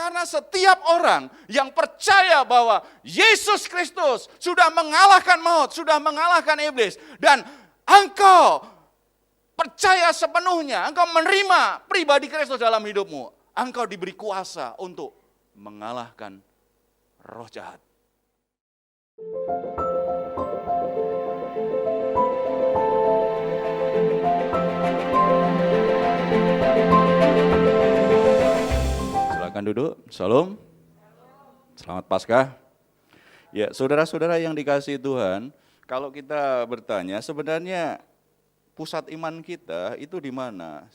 Karena setiap orang yang percaya bahwa Yesus Kristus sudah mengalahkan maut, sudah mengalahkan iblis, dan engkau percaya sepenuhnya, engkau menerima pribadi Kristus dalam hidupmu, engkau diberi kuasa untuk mengalahkan roh jahat. Silakan duduk. Shalom. Selamat Paskah. Ya, saudara-saudara yang dikasihi Tuhan, kalau kita bertanya sebenarnya pusat iman kita itu di mana?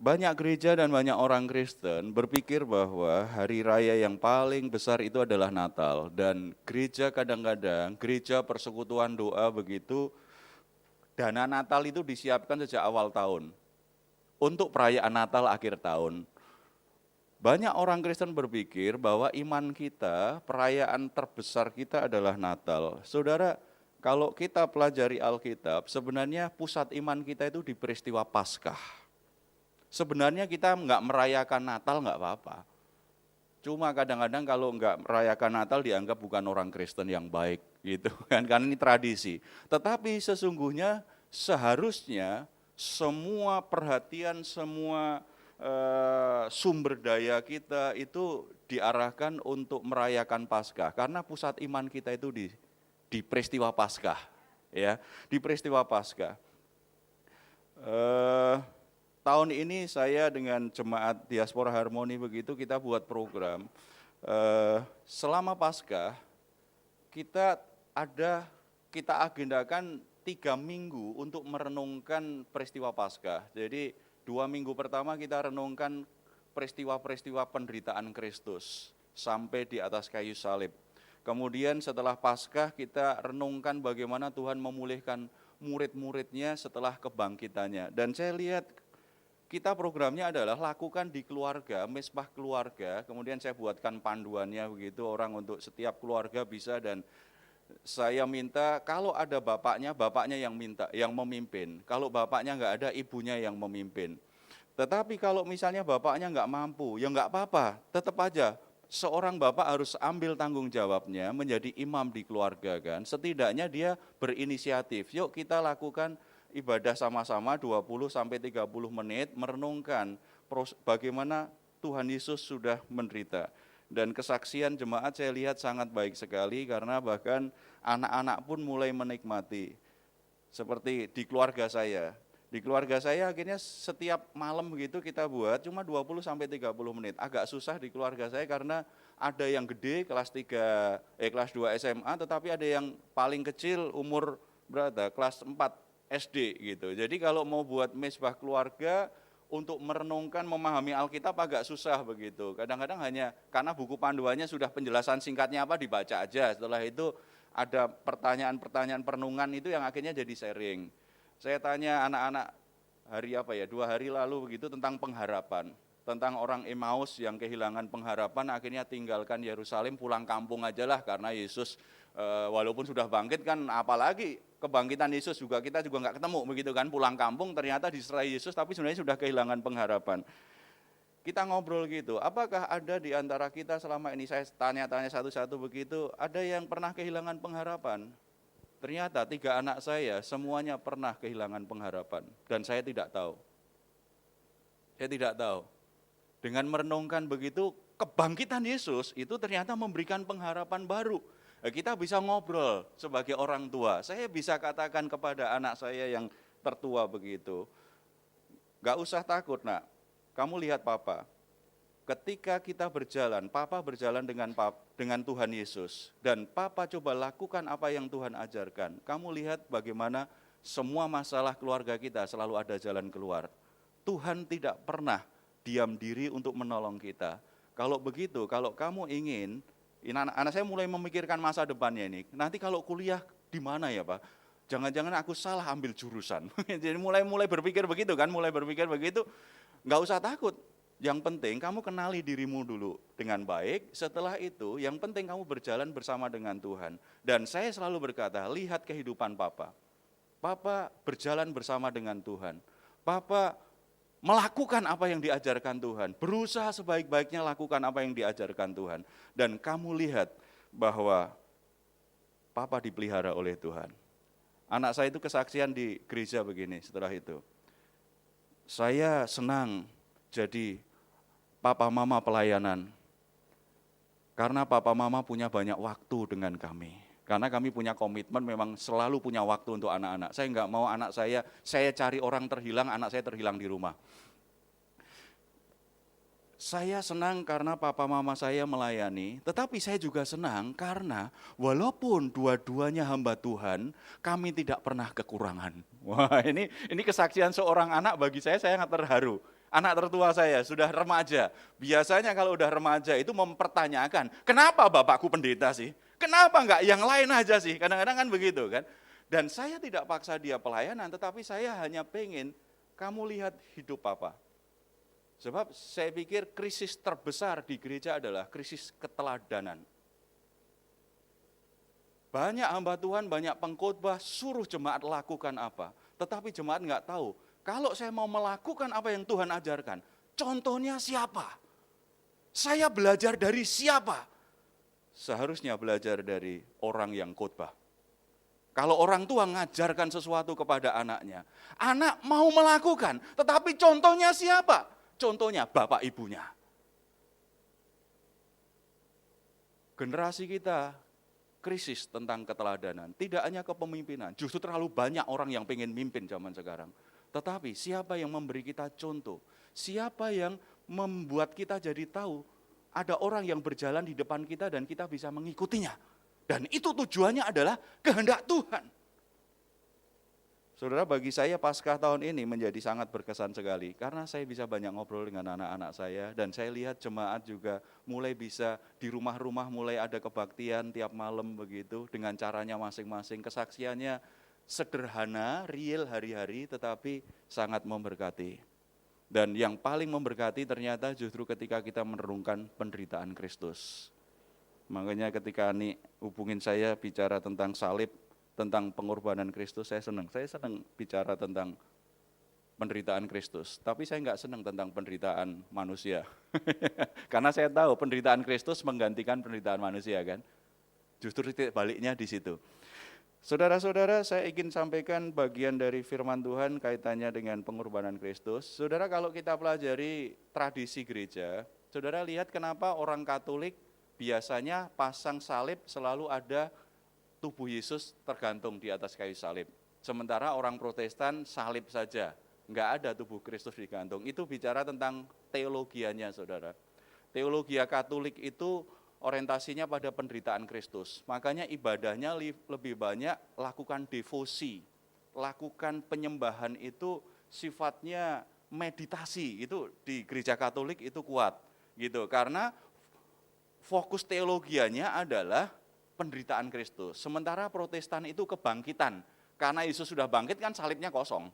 Banyak gereja dan banyak orang Kristen berpikir bahwa hari raya yang paling besar itu adalah Natal. Dan gereja kadang-kadang, gereja persekutuan doa begitu, dana Natal itu disiapkan sejak awal tahun untuk perayaan Natal akhir tahun. Banyak orang Kristen berpikir bahwa iman kita, perayaan terbesar kita adalah Natal. Saudara, kalau kita pelajari Alkitab, sebenarnya pusat iman kita itu di peristiwa Paskah. Sebenarnya kita nggak merayakan Natal nggak apa-apa. Cuma kadang-kadang kalau nggak merayakan Natal dianggap bukan orang Kristen yang baik gitu kan, karena ini tradisi. Tetapi sesungguhnya seharusnya semua perhatian, semua sumber daya kita itu diarahkan untuk merayakan Paskah, karena pusat iman kita itu di peristiwa Paskah, ya, di peristiwa Paskah. Tahun ini saya dengan jemaat Diaspora Harmoni begitu kita buat program selama Paskah kita agendakan 3 minggu untuk merenungkan peristiwa Paskah. Jadi 2 minggu pertama kita renungkan peristiwa-peristiwa penderitaan Kristus sampai di atas kayu salib. Kemudian setelah Paskah kita renungkan bagaimana Tuhan memulihkan murid-muridnya setelah kebangkitannya. Dan saya lihat kita programnya adalah lakukan di keluarga, mesbah keluarga, kemudian saya buatkan panduannya begitu, orang untuk setiap keluarga bisa, dan saya minta kalau ada bapaknya yang minta, yang memimpin. Kalau bapaknya nggak ada, ibunya yang memimpin. Tetapi kalau misalnya bapaknya nggak mampu, ya nggak apa-apa, tetap aja seorang bapak harus ambil tanggung jawabnya menjadi imam di keluarga kan. Setidaknya dia berinisiatif, yuk kita lakukan ibadah sama-sama 20-30 menit merenungkan bagaimana Tuhan Yesus sudah menderita. Dan kesaksian jemaat saya lihat sangat baik sekali karena bahkan anak-anak pun mulai menikmati. Seperti di keluarga saya. Di keluarga saya akhirnya setiap malam begitu kita buat cuma 20-30 menit. Agak susah di keluarga saya karena ada yang gede kelas 2 SMA, tetapi ada yang paling kecil umur berapa? Kelas 4 SD gitu. Jadi kalau mau buat mesbah keluarga untuk merenungkan, memahami Alkitab agak susah begitu. Kadang-kadang hanya karena buku panduannya sudah penjelasan singkatnya apa dibaca aja. Setelah itu ada pertanyaan-pertanyaan perenungan itu yang akhirnya jadi sharing. Saya tanya anak-anak 2 hari lalu begitu tentang pengharapan. Tentang orang Emmaus yang kehilangan pengharapan akhirnya tinggalkan Yerusalem, pulang kampung aja lah karena Yesus walaupun sudah bangkit kan, apalagi kebangkitan Yesus juga kita juga nggak ketemu begitu kan, pulang kampung ternyata diserai Yesus tapi sebenarnya sudah kehilangan pengharapan. Kita ngobrol gitu, apakah ada di antara kita selama ini, saya tanya-tanya satu-satu begitu, ada yang pernah kehilangan pengharapan? Ternyata 3 anak saya semuanya pernah kehilangan pengharapan dan saya tidak tahu. Saya tidak tahu. Dengan merenungkan begitu, kebangkitan Yesus itu ternyata memberikan pengharapan baru. Kita bisa ngobrol sebagai orang tua. Saya bisa katakan kepada anak saya yang tertua begitu, gak usah takut nak, kamu lihat papa. Ketika kita berjalan, papa berjalan dengan Tuhan Yesus. Dan papa coba lakukan apa yang Tuhan ajarkan. Kamu lihat bagaimana semua masalah keluarga kita selalu ada jalan keluar. Tuhan tidak pernah diam diri untuk menolong kita. Kalau begitu, kalau kamu ingin, anak saya mulai memikirkan masa depannya ini. Nanti kalau kuliah di mana ya Pak? Jangan-jangan aku salah ambil jurusan. Jadi mulai berpikir begitu kan, nggak usah takut. Yang penting kamu kenali dirimu dulu dengan baik. Setelah itu, yang penting kamu berjalan bersama dengan Tuhan. Dan saya selalu berkata, lihat kehidupan Papa. Papa berjalan bersama dengan Tuhan. Papa melakukan apa yang diajarkan Tuhan, berusaha sebaik-baiknya lakukan apa yang diajarkan Tuhan. Dan kamu lihat bahwa Papa dipelihara oleh Tuhan. Anak saya itu kesaksian di gereja begini setelah itu. Saya senang jadi papa mama pelayanan. Karena papa mama punya banyak waktu dengan kami. Karena kami punya komitmen memang selalu punya waktu untuk anak-anak. Saya enggak mau anak saya cari orang terhilang, anak saya terhilang di rumah. Saya senang karena papa mama saya melayani, tetapi saya juga senang karena walaupun dua-duanya hamba Tuhan, kami tidak pernah kekurangan. Wah, ini kesaksian seorang anak bagi saya sangat terharu. Anak tertua saya sudah remaja. Biasanya kalau udah remaja itu mempertanyakan, kenapa bapakku pendeta sih? Kenapa enggak yang lain aja sih? Kadang-kadang kan begitu kan. Dan saya tidak paksa dia pelayanan, tetapi saya hanya pengen kamu lihat hidup papa. Sebab saya pikir krisis terbesar di gereja adalah krisis keteladanan. Banyak hamba Tuhan, banyak pengkhotbah, suruh jemaat lakukan apa. Tetapi jemaat enggak tahu, kalau saya mau melakukan apa yang Tuhan ajarkan, contohnya siapa? Saya belajar dari siapa? Seharusnya belajar dari orang yang khotbah. Kalau orang tua ngajarkan sesuatu kepada anaknya, anak mau melakukan, tetapi contohnya siapa? Contohnya bapak ibunya. Generasi kita krisis tentang keteladanan, tidak hanya kepemimpinan, justru terlalu banyak orang yang pengen mimpin zaman sekarang. Tetapi siapa yang memberi kita contoh? Siapa yang membuat kita jadi tahu ada orang yang berjalan di depan kita dan kita bisa mengikutinya. Dan itu tujuannya adalah kehendak Tuhan. Saudara, bagi saya Paskah tahun ini menjadi sangat berkesan sekali karena saya bisa banyak ngobrol dengan anak-anak saya dan saya lihat jemaat juga mulai bisa di rumah-rumah mulai ada kebaktian tiap malam begitu dengan caranya masing-masing. Kesaksiannya sederhana, real hari-hari tetapi sangat memberkati. Dan yang paling memberkati ternyata justru ketika kita merenungkan penderitaan Kristus. Makanya ketika Ani hubungin saya bicara tentang salib, tentang pengorbanan Kristus, saya senang bicara tentang penderitaan Kristus. Tapi saya enggak senang tentang penderitaan manusia. Karena saya tahu penderitaan Kristus menggantikan penderitaan manusia kan. Justru titik baliknya di situ. Saudara-saudara, saya ingin sampaikan bagian dari firman Tuhan kaitannya dengan pengorbanan Kristus. Saudara, kalau kita pelajari tradisi gereja, saudara lihat kenapa orang Katolik biasanya pasang salib selalu ada tubuh Yesus tergantung di atas kayu salib. Sementara orang Protestan salib saja, enggak ada tubuh Kristus digantung. Itu bicara tentang teologianya, saudara. Teologia Katolik itu orientasinya pada penderitaan Kristus. Makanya ibadahnya lebih banyak lakukan devosi, lakukan penyembahan itu sifatnya meditasi. Itu di gereja Katolik itu kuat, gitu. Karena fokus teologianya adalah penderitaan Kristus. Sementara Protestan itu kebangkitan. Karena Yesus sudah bangkit kan salibnya kosong.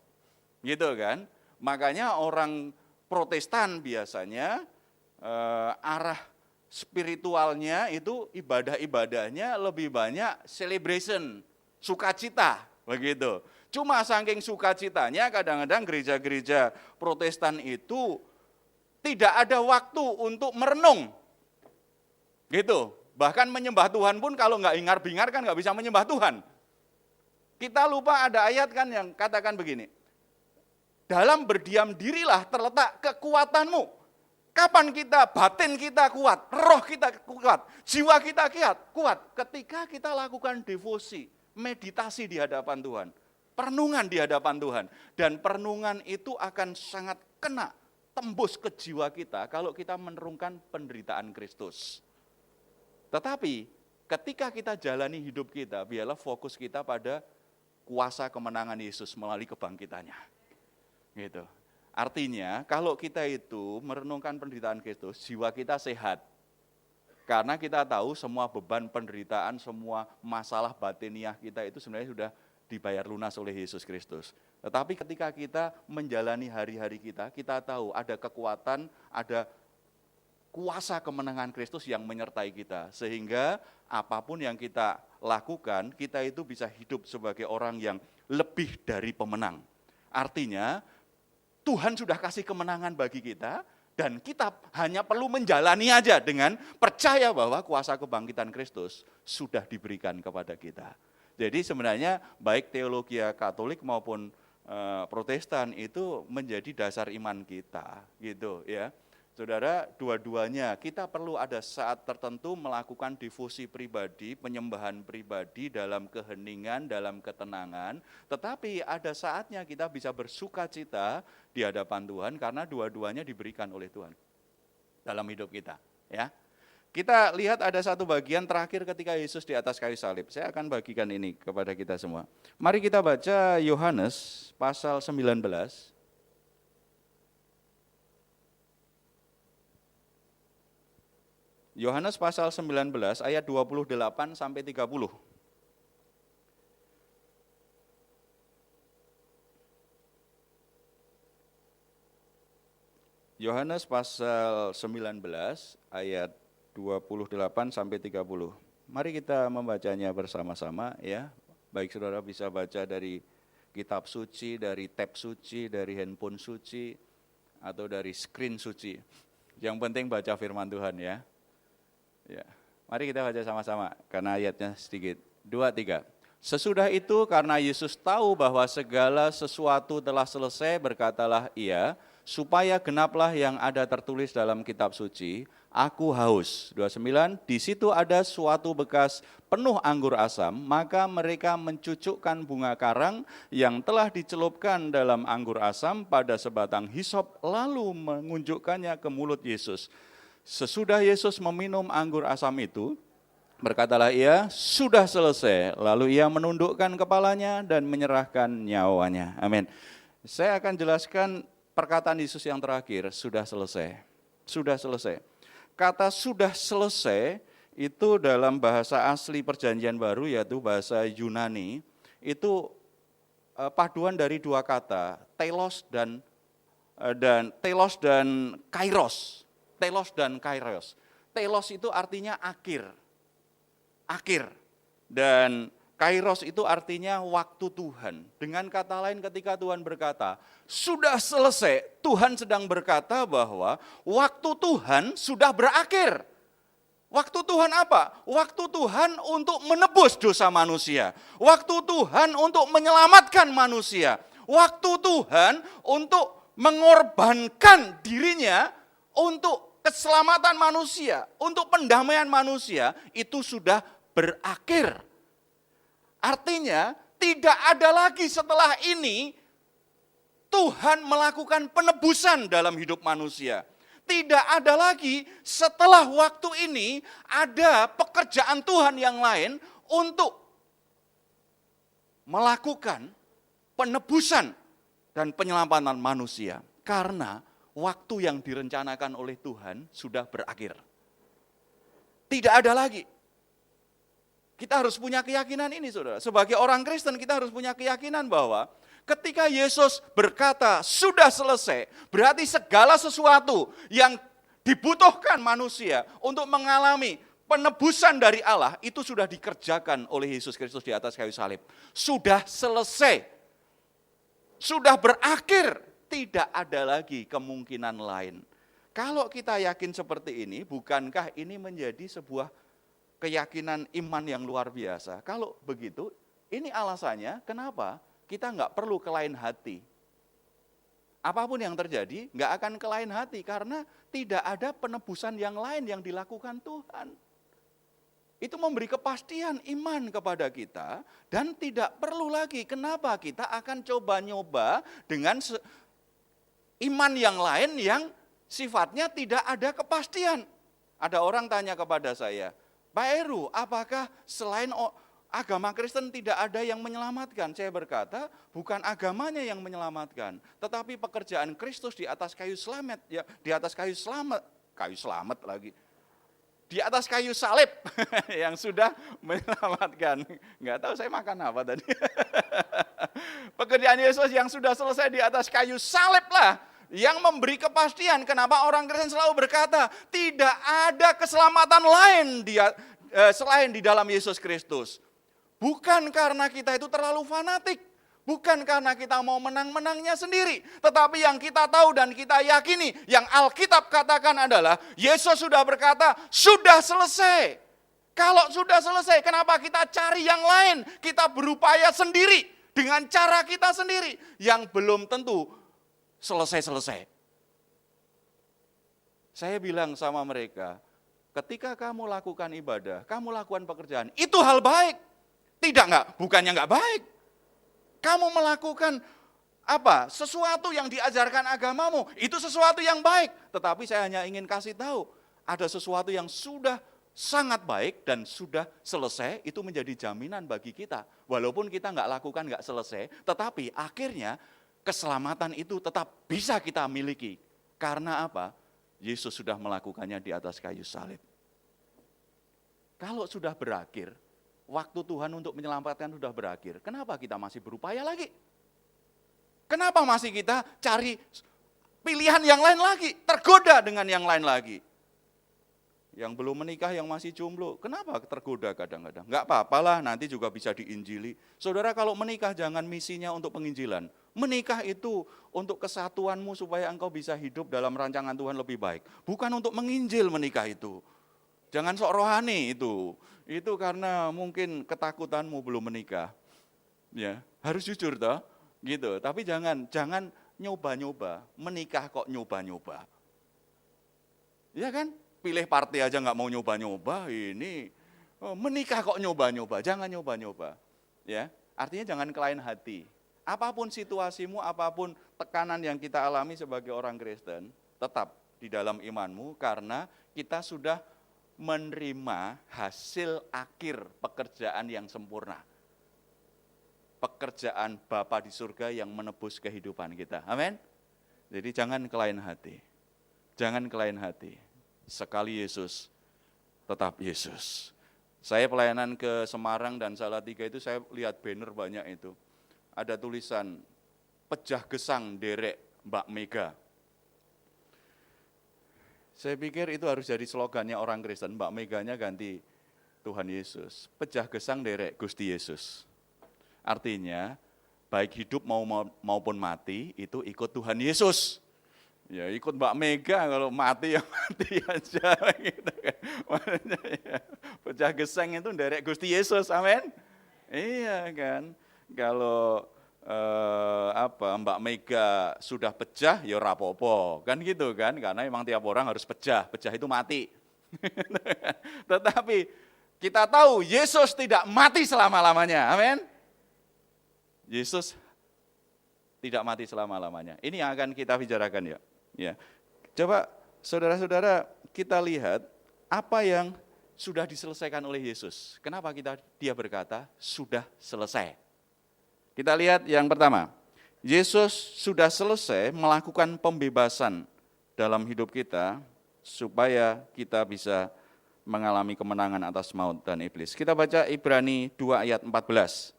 Gitu kan? Makanya orang Protestan biasanya arah spiritualnya itu ibadah-ibadahnya lebih banyak celebration, sukacita, begitu. Cuma saking sukacitanya kadang-kadang gereja-gereja Protestan itu tidak ada waktu untuk merenung. Gitu. Bahkan menyembah Tuhan pun kalau nggak hingar-bingar kan nggak bisa menyembah Tuhan. Kita lupa ada ayat kan yang katakan begini, dalam berdiam dirilah terletak kekuatanmu. Kapan batin kita kuat, roh kita kuat, jiwa kita kuat. Ketika kita lakukan devosi, meditasi di hadapan Tuhan, perenungan di hadapan Tuhan. Dan perenungan itu akan sangat kena, tembus ke jiwa kita kalau kita merenungkan penderitaan Kristus. Tetapi ketika kita jalani hidup kita, biarlah fokus kita pada kuasa kemenangan Yesus melalui kebangkitannya. Gitu. Artinya kalau kita itu merenungkan penderitaan Kristus, jiwa kita sehat. Karena kita tahu semua beban penderitaan, semua masalah batiniah kita itu sebenarnya sudah dibayar lunas oleh Yesus Kristus. Tetapi ketika kita menjalani hari-hari kita tahu ada kekuatan, ada kuasa kemenangan Kristus yang menyertai kita. Sehingga apapun yang kita lakukan, kita itu bisa hidup sebagai orang yang lebih dari pemenang. Artinya, Tuhan sudah kasih kemenangan bagi kita, dan kita hanya perlu menjalani aja dengan percaya bahwa kuasa kebangkitan Kristus sudah diberikan kepada kita. Jadi sebenarnya baik teologi Katolik maupun Protestan itu menjadi dasar iman kita, gitu ya. Saudara, dua-duanya kita perlu ada saat tertentu melakukan devosi pribadi, penyembahan pribadi dalam keheningan, dalam ketenangan. Tetapi ada saatnya kita bisa bersuka cita di hadapan Tuhan karena dua-duanya diberikan oleh Tuhan dalam hidup kita. Ya, kita lihat ada satu bagian terakhir ketika Yesus di atas kayu salib. Saya akan bagikan ini kepada kita semua. Mari kita baca Yohanes pasal 19. Yohanes pasal 19 ayat 28 sampai 30. Yohanes pasal 19 ayat 28 sampai 30. Mari kita membacanya bersama-sama ya. Baik saudara bisa baca dari kitab suci, dari tab suci, dari handphone suci, atau dari screen suci. Yang penting baca firman Tuhan ya. Ya, mari kita baca sama-sama karena ayatnya sedikit. 2, 3. Sesudah itu karena Yesus tahu bahwa segala sesuatu telah selesai, berkatalah ia, supaya genaplah yang ada tertulis dalam kitab suci, aku haus. 29, di situ ada suatu bekas penuh anggur asam, maka mereka mencucukkan bunga karang yang telah dicelupkan dalam anggur asam pada sebatang hisop, lalu mengunjukkannya ke mulut Yesus. Sesudah Yesus meminum anggur asam itu, berkatalah ia, sudah selesai. Lalu ia menundukkan kepalanya dan menyerahkan nyawanya. Amin. Saya akan jelaskan perkataan Yesus yang terakhir, sudah selesai. Sudah selesai. Kata sudah selesai itu dalam bahasa asli perjanjian baru, yaitu bahasa Yunani, itu paduan dari dua kata, telos dan kairos. Telos dan kairos. Telos itu artinya akhir. Akhir. Dan kairos itu artinya waktu Tuhan. Dengan kata lain ketika Tuhan berkata, sudah selesai, Tuhan sedang berkata bahwa waktu Tuhan sudah berakhir. Waktu Tuhan apa? Waktu Tuhan untuk menebus dosa manusia. Waktu Tuhan untuk menyelamatkan manusia. Waktu Tuhan untuk mengorbankan dirinya untuk keselamatan manusia, untuk pendamaian manusia, itu sudah berakhir. Artinya, tidak ada lagi setelah ini Tuhan melakukan penebusan dalam hidup manusia. Tidak ada lagi setelah waktu ini ada pekerjaan Tuhan yang lain untuk melakukan penebusan dan penyelamatan manusia. Karena waktu yang direncanakan oleh Tuhan sudah berakhir. Tidak ada lagi. Kita harus punya keyakinan ini, saudara. Sebagai orang Kristen kita harus punya keyakinan bahwa ketika Yesus berkata sudah selesai, berarti segala sesuatu yang dibutuhkan manusia untuk mengalami penebusan dari Allah itu sudah dikerjakan oleh Yesus Kristus di atas kayu salib. Sudah selesai. Sudah berakhir. Tidak ada lagi kemungkinan lain. Kalau kita yakin seperti ini, bukankah ini menjadi sebuah keyakinan iman yang luar biasa? Kalau begitu, ini alasannya kenapa kita nggak perlu kelain hati. Apapun yang terjadi, nggak akan kelain hati karena tidak ada penebusan yang lain yang dilakukan Tuhan. Itu memberi kepastian iman kepada kita dan tidak perlu lagi. Kenapa kita akan coba-nyoba dengan iman yang lain yang sifatnya tidak ada kepastian. Ada orang tanya kepada saya, Pak Heru, apakah selain agama Kristen tidak ada yang menyelamatkan? Saya berkata, bukan agamanya yang menyelamatkan, tetapi pekerjaan Kristus di atas kayu selamat, ya, di atas kayu selamat lagi. Di atas kayu salib yang sudah menyelamatkan. Enggak tahu saya makan apa tadi. Pekerjaan Yesus yang sudah selesai di atas kayu salib lah yang memberi kepastian. Kenapa orang Kristen selalu berkata tidak ada keselamatan lain selain di dalam Yesus Kristus. Bukan karena kita itu terlalu fanatik. Bukan karena kita mau menang-menangnya sendiri. Tetapi yang kita tahu dan kita yakini, yang Alkitab katakan adalah, Yesus sudah berkata, sudah selesai. Kalau sudah selesai, kenapa kita cari yang lain? Kita berupaya sendiri, dengan cara kita sendiri, yang belum tentu selesai-selesai. Saya bilang sama mereka, ketika kamu lakukan ibadah, kamu lakukan pekerjaan, itu hal baik. Tidak enggak, bukannya enggak baik. Kamu melakukan apa? Sesuatu yang diajarkan agamamu, itu sesuatu yang baik. Tetapi saya hanya ingin kasih tahu, ada sesuatu yang sudah sangat baik dan sudah selesai, itu menjadi jaminan bagi kita. Walaupun kita enggak lakukan, enggak selesai, tetapi akhirnya keselamatan itu tetap bisa kita miliki. Karena apa? Yesus sudah melakukannya di atas kayu salib. Kalau sudah berakhir, waktu Tuhan untuk menyelamatkan sudah berakhir, kenapa kita masih berupaya lagi? Kenapa masih kita cari pilihan yang lain lagi, tergoda dengan yang lain lagi? Yang belum menikah, yang masih jomblo, kenapa tergoda kadang-kadang? Enggak apa-apalah, nanti juga bisa diinjili. Saudara, kalau menikah jangan misinya untuk penginjilan. Menikah itu untuk kesatuanmu supaya engkau bisa hidup dalam rancangan Tuhan lebih baik. Bukan untuk menginjil menikah itu. Jangan sok rohani itu. Itu karena mungkin ketakutanmu belum menikah. Ya, harus jujur toh, gitu. Tapi jangan nyoba-nyoba, menikah kok nyoba-nyoba. Ya kan? Pilih partai aja nggak mau nyoba-nyoba, ini menikah kok nyoba-nyoba, jangan nyoba-nyoba. Ya, artinya jangan kelain hati. Apapun situasimu, apapun tekanan yang kita alami sebagai orang Kristen, tetap di dalam imanmu karena kita sudah menerima hasil akhir pekerjaan yang sempurna. Pekerjaan Bapa di surga yang menebus kehidupan kita. Amin. Jadi jangan kelain hati. Jangan kelain hati. Sekali Yesus, tetap Yesus. Saya pelayanan ke Semarang dan Salatiga itu saya lihat banner banyak itu. Ada tulisan, pejah gesang derek Mbak Mega. Saya pikir itu harus jadi slogannya orang Kristen, Mbak Meganya ganti Tuhan Yesus. Pejah gesang derek Gusti Yesus. Artinya, baik hidup maupun mati, itu ikut Tuhan Yesus. Ya ikut Mbak Mega, kalau mati ya mati aja. Gitu kan. Ya, pejah gesang itu derek Gusti Yesus, amin. Iya kan, kalau Mbak Mega sudah pecah, ya rapopo, kan gitu kan, karena memang tiap orang harus pecah itu mati. Tetapi kita tahu Yesus tidak mati selama-lamanya, amin. Yesus tidak mati selama-lamanya. Ini yang akan kita bicarakan ya. Ya, coba saudara-saudara kita lihat apa yang sudah diselesaikan oleh Yesus. Kenapa dia berkata sudah selesai? Kita lihat yang pertama, Yesus sudah selesai melakukan pembebasan dalam hidup kita supaya kita bisa mengalami kemenangan atas maut dan iblis. Kita baca Ibrani 2 ayat 14.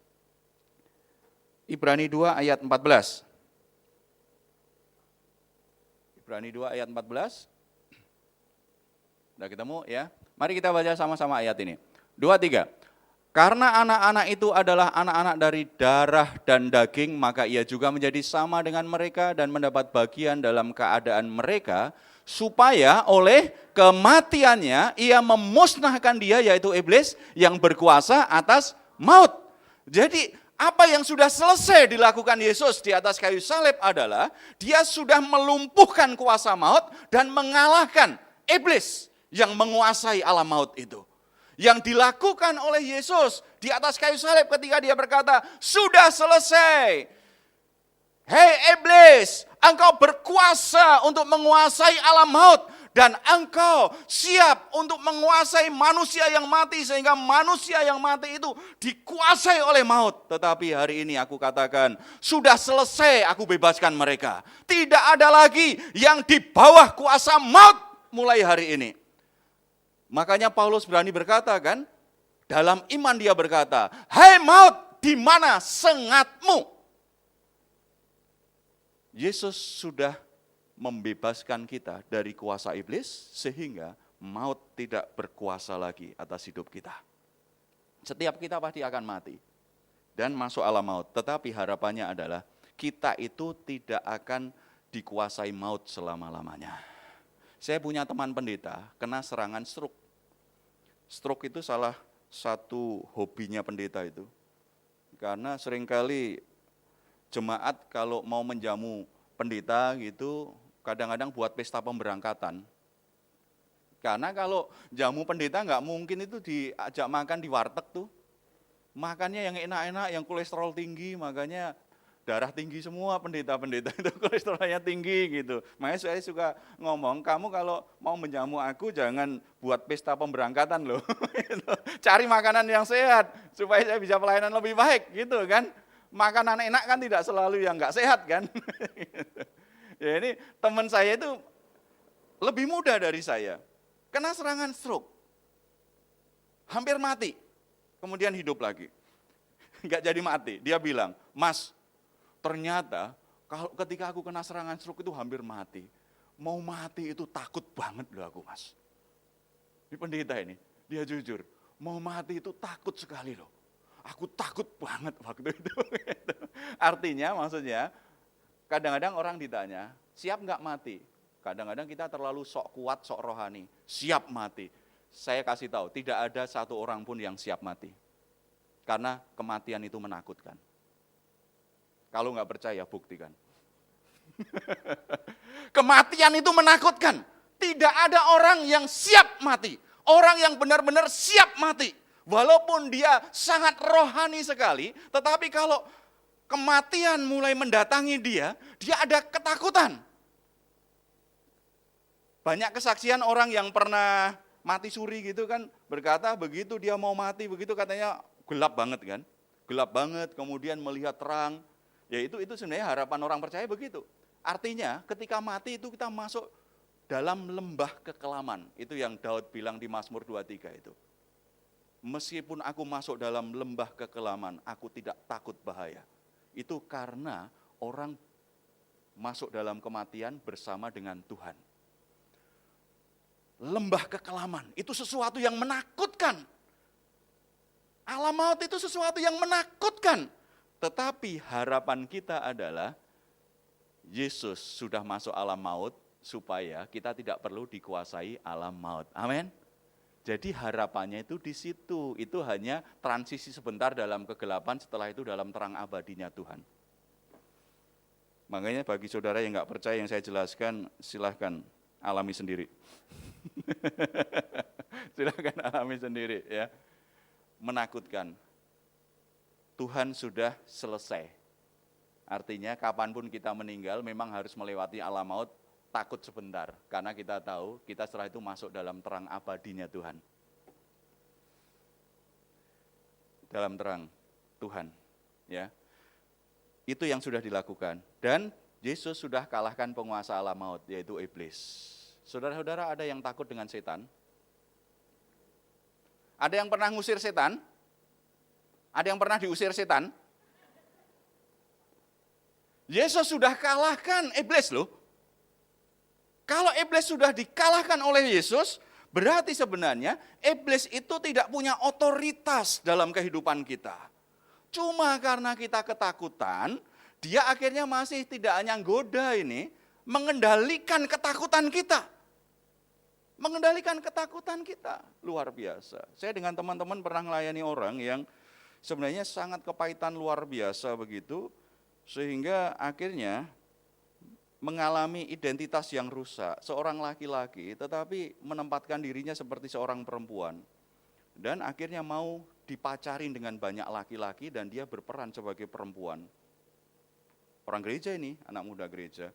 Ibrani 2 ayat 14. Ibrani 2 ayat 14. Sudah ketemu ya? Mari kita baca sama-sama ayat ini. 2, 3. Karena anak-anak itu adalah anak-anak dari darah dan daging, maka ia juga menjadi sama dengan mereka dan mendapat bagian dalam keadaan mereka, supaya oleh kematiannya ia memusnahkan dia, yaitu iblis, yang berkuasa atas maut. Jadi apa yang sudah selesai dilakukan Yesus di atas kayu salib adalah, dia sudah melumpuhkan kuasa maut dan mengalahkan iblis yang menguasai alam maut itu. Yang dilakukan oleh Yesus di atas kayu salib ketika dia berkata, sudah selesai. Hei iblis, engkau berkuasa untuk menguasai alam maut. Dan engkau siap untuk menguasai manusia yang mati, sehingga manusia yang mati itu dikuasai oleh maut. Tetapi hari ini aku katakan, sudah selesai, aku bebaskan mereka. Tidak ada lagi yang di bawah kuasa maut mulai hari ini. Makanya Paulus berani berkata kan, dalam iman dia berkata, hei maut, di mana sengatmu? Yesus sudah membebaskan kita dari kuasa iblis, sehingga maut tidak berkuasa lagi atas hidup kita. Setiap kita pasti akan mati. dan masuk alam maut. Tetapi harapannya adalah kita itu tidak akan dikuasai maut selama-lamanya. Saya punya teman pendeta kena serangan stroke. Stroke itu salah satu hobinya pendeta itu. Karena seringkali jemaat kalau mau menjamu pendeta gitu, kadang-kadang buat pesta pemberangkatan. Karena kalau jamu pendeta nggak mungkin itu diajak makan di warteg tuh. Makannya yang enak-enak, yang kolesterol tinggi, makanya darah tinggi semua pendeta-pendeta itu kolesterolnya tinggi gitu. Makanya saya suka ngomong, kamu kalau mau menjamu aku jangan buat pesta pemberangkatan loh. Cari makanan yang sehat supaya saya bisa pelayanan lebih baik gitu kan. Makanan enak kan tidak selalu yang nggak sehat kan. Ya ini teman saya itu lebih muda dari saya. Kena serangan stroke. Hampir mati. Kemudian hidup lagi. Nggak jadi mati. Dia bilang, Mas, ternyata ketika aku kena serangan stroke itu hampir mati. Mau mati itu takut banget loh aku, Mas. Ini pendeta ini, dia jujur. Mau mati itu takut sekali loh. Aku takut banget waktu itu. Artinya, maksudnya, kadang-kadang orang ditanya, siap nggak mati? Kadang-kadang kita terlalu sok kuat, sok rohani. Siap mati. Saya kasih tahu, tidak ada satu orang pun yang siap mati. Karena kematian itu menakutkan. Kalau nggak percaya, buktikan. Kematian itu menakutkan. Tidak ada orang yang siap mati. Orang yang benar-benar siap mati. Walaupun dia sangat rohani sekali, tetapi kalau kematian mulai mendatangi dia ada ketakutan. Banyak kesaksian orang yang pernah mati suri gitu kan, berkata begitu dia mau mati, begitu katanya gelap banget kan. Gelap banget, kemudian melihat terang. Ya itu sebenarnya harapan orang percaya begitu. Artinya ketika mati itu kita masuk dalam lembah kekelaman. Itu yang Daud bilang di Mazmur 23 itu. Meskipun aku masuk dalam lembah kekelaman, aku tidak takut bahaya. Itu karena orang masuk dalam kematian bersama dengan Tuhan. Lembah kekelaman, itu sesuatu yang menakutkan. Alam maut itu sesuatu yang menakutkan. Tetapi harapan kita adalah Yesus sudah masuk alam maut supaya kita tidak perlu dikuasai alam maut. Amin. Jadi harapannya itu di situ. Itu hanya transisi sebentar dalam kegelapan, setelah itu dalam terang abadinya Tuhan. Makanya bagi saudara yang nggak percaya yang saya jelaskan, silahkan alami sendiri. Silahkan alami sendiri ya. Menakutkan. Tuhan sudah selesai. Artinya kapanpun kita meninggal memang harus melewati alam maut, takut sebentar. Karena kita tahu kita setelah itu masuk dalam terang abadinya Tuhan. Dalam terang Tuhan. Ya. Itu yang sudah dilakukan. Dan Yesus sudah kalahkan penguasa alam maut, yaitu iblis. Saudara-saudara, ada yang takut dengan setan? Ada yang pernah ngusir setan? Ada yang pernah diusir setan? Yesus sudah kalahkan iblis loh. Kalau iblis sudah dikalahkan oleh Yesus, berarti sebenarnya iblis itu tidak punya otoritas dalam kehidupan kita. Cuma karena kita ketakutan, dia akhirnya masih tidak hanya goda ini, mengendalikan ketakutan kita. Mengendalikan ketakutan kita, luar biasa. Saya dengan teman-teman pernah melayani orang yang sebenarnya sangat kepahitan luar biasa begitu, sehingga akhirnya mengalami identitas yang rusak. Seorang laki-laki tetapi menempatkan dirinya seperti seorang perempuan. Dan akhirnya mau dipacarin dengan banyak laki-laki dan dia berperan sebagai perempuan. Orang gereja ini, anak muda gereja.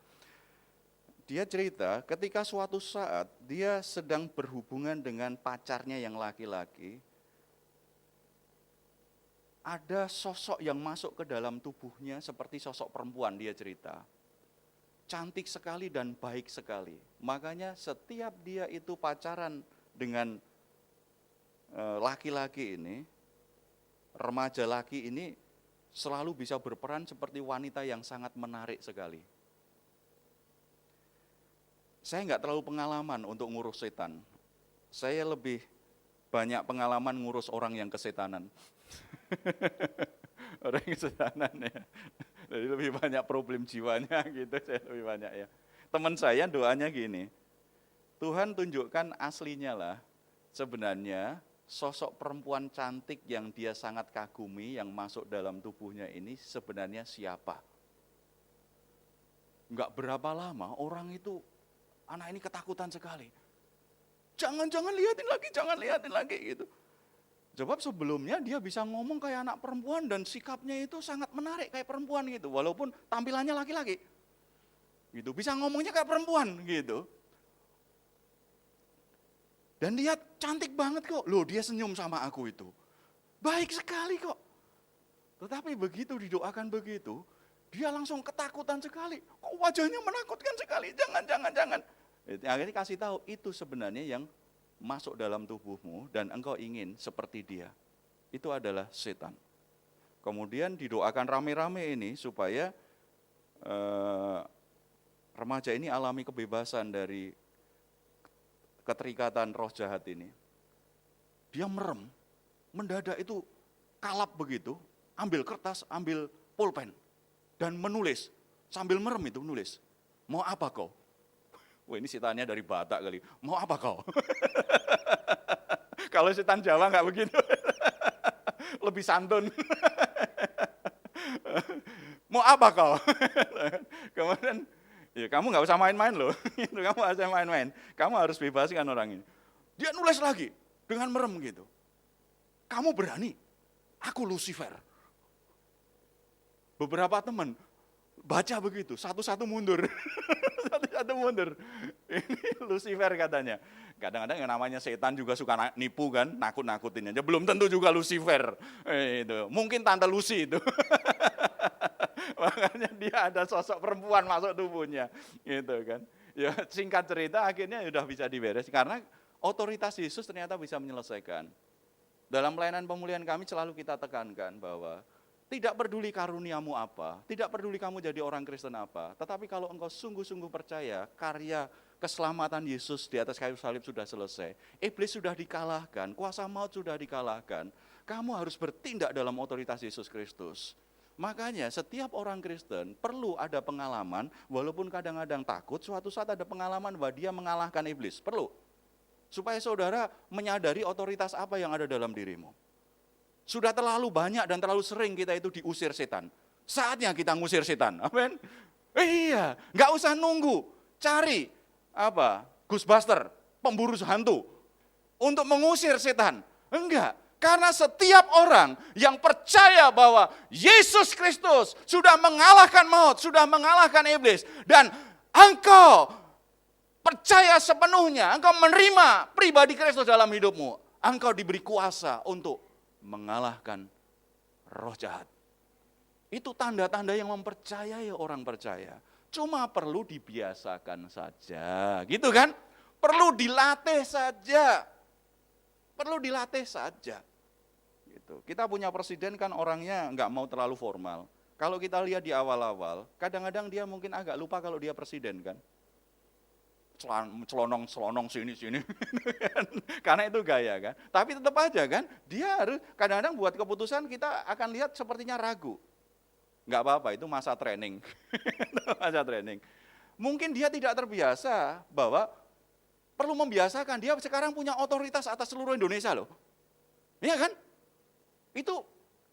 Dia cerita ketika suatu saat dia sedang berhubungan dengan pacarnya yang laki-laki, ada sosok yang masuk ke dalam tubuhnya seperti sosok perempuan, dia cerita. Cantik sekali dan baik sekali. Makanya setiap dia itu pacaran dengan laki-laki ini, remaja laki ini selalu bisa berperan seperti wanita yang sangat menarik sekali. Saya nggak terlalu pengalaman untuk ngurus setan. Saya lebih banyak pengalaman ngurus orang yang kesetanan. Orang kesedanan ya. Jadi lebih banyak problem jiwanya gitu, saya lebih banyak ya. Teman saya doanya gini, Tuhan tunjukkan aslinya lah, sebenarnya sosok perempuan cantik yang dia sangat kagumi, yang masuk dalam tubuhnya ini sebenarnya siapa? Enggak berapa lama orang itu, anak ini ketakutan sekali. Jangan lihatin lagi gitu. Sebab sebelumnya dia bisa ngomong kayak anak perempuan dan sikapnya itu sangat menarik kayak perempuan gitu. Walaupun tampilannya laki-laki. Gitu, bisa ngomongnya kayak perempuan gitu. Dan dia cantik banget kok. Loh, dia senyum sama aku itu. Baik sekali kok. Tetapi begitu didoakan begitu, dia langsung ketakutan sekali. Kok wajahnya menakutkan sekali. Jangan. Akhirnya kasih tahu, itu sebenarnya yang masuk dalam tubuhmu dan engkau ingin seperti dia. Itu adalah setan. Kemudian didoakan rame-rame ini supaya remaja ini alami kebebasan dari keterikatan roh jahat ini. Dia merem, mendadak itu kalap begitu, ambil kertas, ambil pulpen, dan menulis, sambil merem itu menulis, mau apa kau? Wah, ini setannya dari Batak kali, mau apa kau? Kalau setan Jawa nggak begitu, lebih santun. Mau apa kau? Kemudian, ya kamu nggak usah main-main loh, kamu nggak usah main-main, kamu harus bebaskan orang ini. Dia nulis lagi, dengan merem gitu. Kamu berani? Aku Lucifer. Beberapa teman baca begitu, satu-satu mundur. Satu-satu mundur. Ini Lucifer katanya. Kadang-kadang yang namanya setan juga suka nipu kan, nakut-nakutin aja. Belum tentu juga Lucifer. Itu. Mungkin Tante Lucy itu. Makanya dia ada sosok perempuan masuk tubuhnya. Gitu kan. Ya singkat cerita akhirnya sudah bisa diberes. Karena otoritas Yesus ternyata bisa menyelesaikan. Dalam pelayanan pemulihan kami selalu kita tekankan bahwa tidak peduli karuniamu apa, tidak peduli kamu jadi orang Kristen apa, tetapi kalau engkau sungguh-sungguh percaya karya keselamatan Yesus di atas kayu salib sudah selesai, iblis sudah dikalahkan, kuasa maut sudah dikalahkan, kamu harus bertindak dalam otoritas Yesus Kristus. Makanya setiap orang Kristen perlu ada pengalaman, walaupun kadang-kadang takut, suatu saat ada pengalaman bahwa dia mengalahkan iblis, perlu. Supaya saudara menyadari otoritas apa yang ada dalam dirimu. Sudah terlalu banyak dan terlalu sering kita itu diusir setan. Saatnya kita ngusir setan. Amin. Iya, nggak usah nunggu. Cari Ghostbuster, pemburu hantu untuk mengusir setan. Enggak, karena setiap orang yang percaya bahwa Yesus Kristus sudah mengalahkan maut, sudah mengalahkan iblis, dan engkau percaya sepenuhnya, engkau menerima pribadi Kristus dalam hidupmu, engkau diberi kuasa untuk mengalahkan roh jahat. Itu tanda-tanda yang mempercayai orang percaya. Cuma perlu dibiasakan saja, gitu kan? Perlu dilatih saja. Perlu dilatih saja. Gitu. Kita punya presiden kan orangnya nggak mau terlalu formal. Kalau kita lihat di awal-awal, kadang-kadang dia mungkin agak lupa kalau dia presiden kan. Celonong sini karena itu gaya kan, tapi tetap aja kan dia harus kadang-kadang buat keputusan kita akan lihat sepertinya ragu. Nggak apa-apa, itu masa training. Masa training. Mungkin dia tidak terbiasa bahwa perlu membiasakan, dia sekarang punya otoritas atas seluruh Indonesia loh. Iya kan? Itu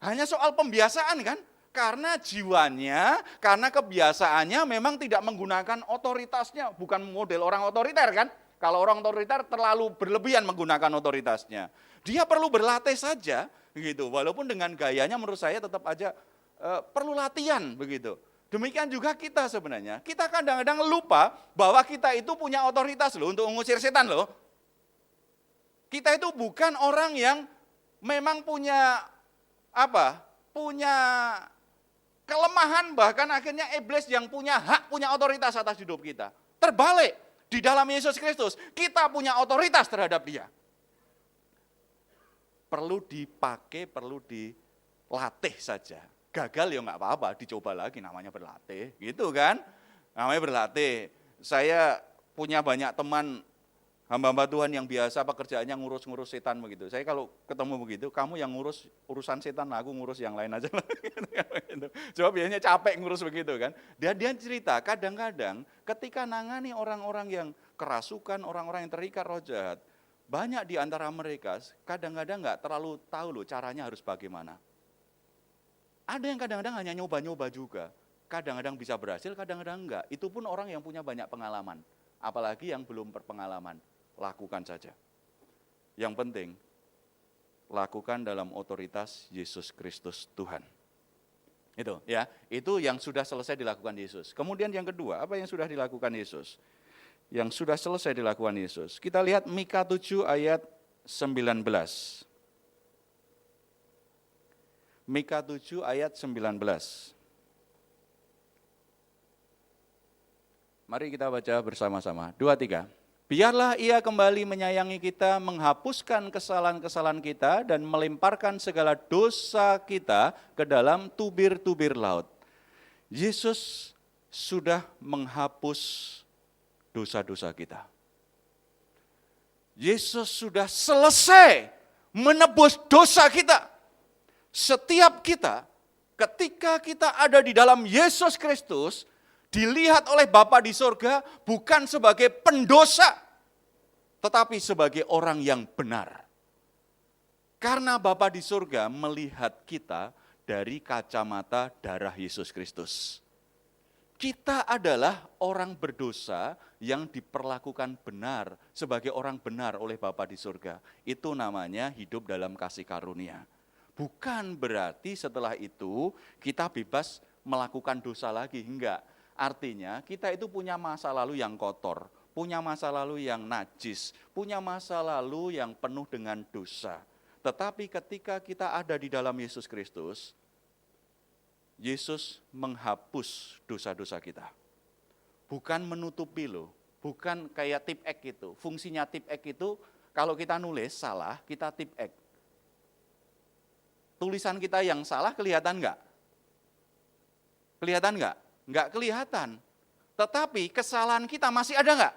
hanya soal pembiasaan kan? Karena jiwanya, karena kebiasaannya memang tidak menggunakan otoritasnya, bukan model orang otoriter kan. Kalau orang otoriter terlalu berlebihan menggunakan otoritasnya. Dia perlu berlatih saja gitu. Walaupun dengan gayanya menurut saya tetap aja perlu latihan begitu. Demikian juga kita sebenarnya. Kita kadang-kadang lupa bahwa kita itu punya otoritas loh untuk mengusir setan loh. Kita itu bukan orang yang memang punya punya kelemahan, bahkan akhirnya iblis yang punya hak, punya otoritas atas hidup kita. Terbalik, di dalam Yesus Kristus, kita punya otoritas terhadap dia. Perlu dipakai, perlu dilatih saja. Gagal ya nggak apa-apa, dicoba lagi, namanya berlatih. Gitu kan, namanya berlatih. Saya punya banyak teman Hamba-hamba Tuhan yang biasa pekerjaannya ngurus-ngurus setan begitu. Saya kalau ketemu begitu, kamu yang ngurus urusan setan, aku ngurus yang lain aja. Coba biasanya capek ngurus begitu kan. Dia cerita, kadang-kadang ketika nangani orang-orang yang kerasukan, orang-orang yang terikat roh jahat, banyak di antara mereka kadang-kadang nggak terlalu tahu loh caranya harus bagaimana. Ada yang kadang-kadang hanya nyoba-nyoba juga. Kadang-kadang bisa berhasil, kadang-kadang enggak. Itu pun orang yang punya banyak pengalaman. Apalagi yang belum berpengalaman. Lakukan saja. Yang penting, lakukan dalam otoritas Yesus Kristus Tuhan. Itu ya, itu yang sudah selesai dilakukan Yesus. Kemudian yang kedua, apa yang sudah dilakukan Yesus? Yang sudah selesai dilakukan Yesus. Kita lihat Mika 7 ayat 19. Mika 7 ayat 19. Mari kita baca bersama-sama. 2, 3. Biarlah ia kembali menyayangi kita, menghapuskan kesalahan-kesalahan kita, dan melemparkan segala dosa kita ke dalam tubir-tubir laut. Yesus sudah menghapus dosa-dosa kita. Yesus sudah selesai menebus dosa kita. Setiap kita, ketika kita ada di dalam Yesus Kristus, dilihat oleh Bapa di surga bukan sebagai pendosa, tetapi sebagai orang yang benar. Karena Bapa di surga melihat kita dari kacamata darah Yesus Kristus. Kita adalah orang berdosa yang diperlakukan benar sebagai orang benar oleh Bapa di surga. Itu namanya hidup dalam kasih karunia. Bukan berarti setelah itu kita bebas melakukan dosa lagi, enggak. Artinya kita itu punya masa lalu yang kotor, punya masa lalu yang najis, punya masa lalu yang penuh dengan dosa. Tetapi ketika kita ada di dalam Yesus Kristus, Yesus menghapus dosa-dosa kita. Bukan menutupi loh, bukan kayak tip X itu. Fungsinya tip X itu kalau kita nulis salah, kita tip X. Tulisan kita yang salah kelihatan enggak? Kelihatan enggak? Enggak kelihatan. Tetapi kesalahan kita masih ada enggak?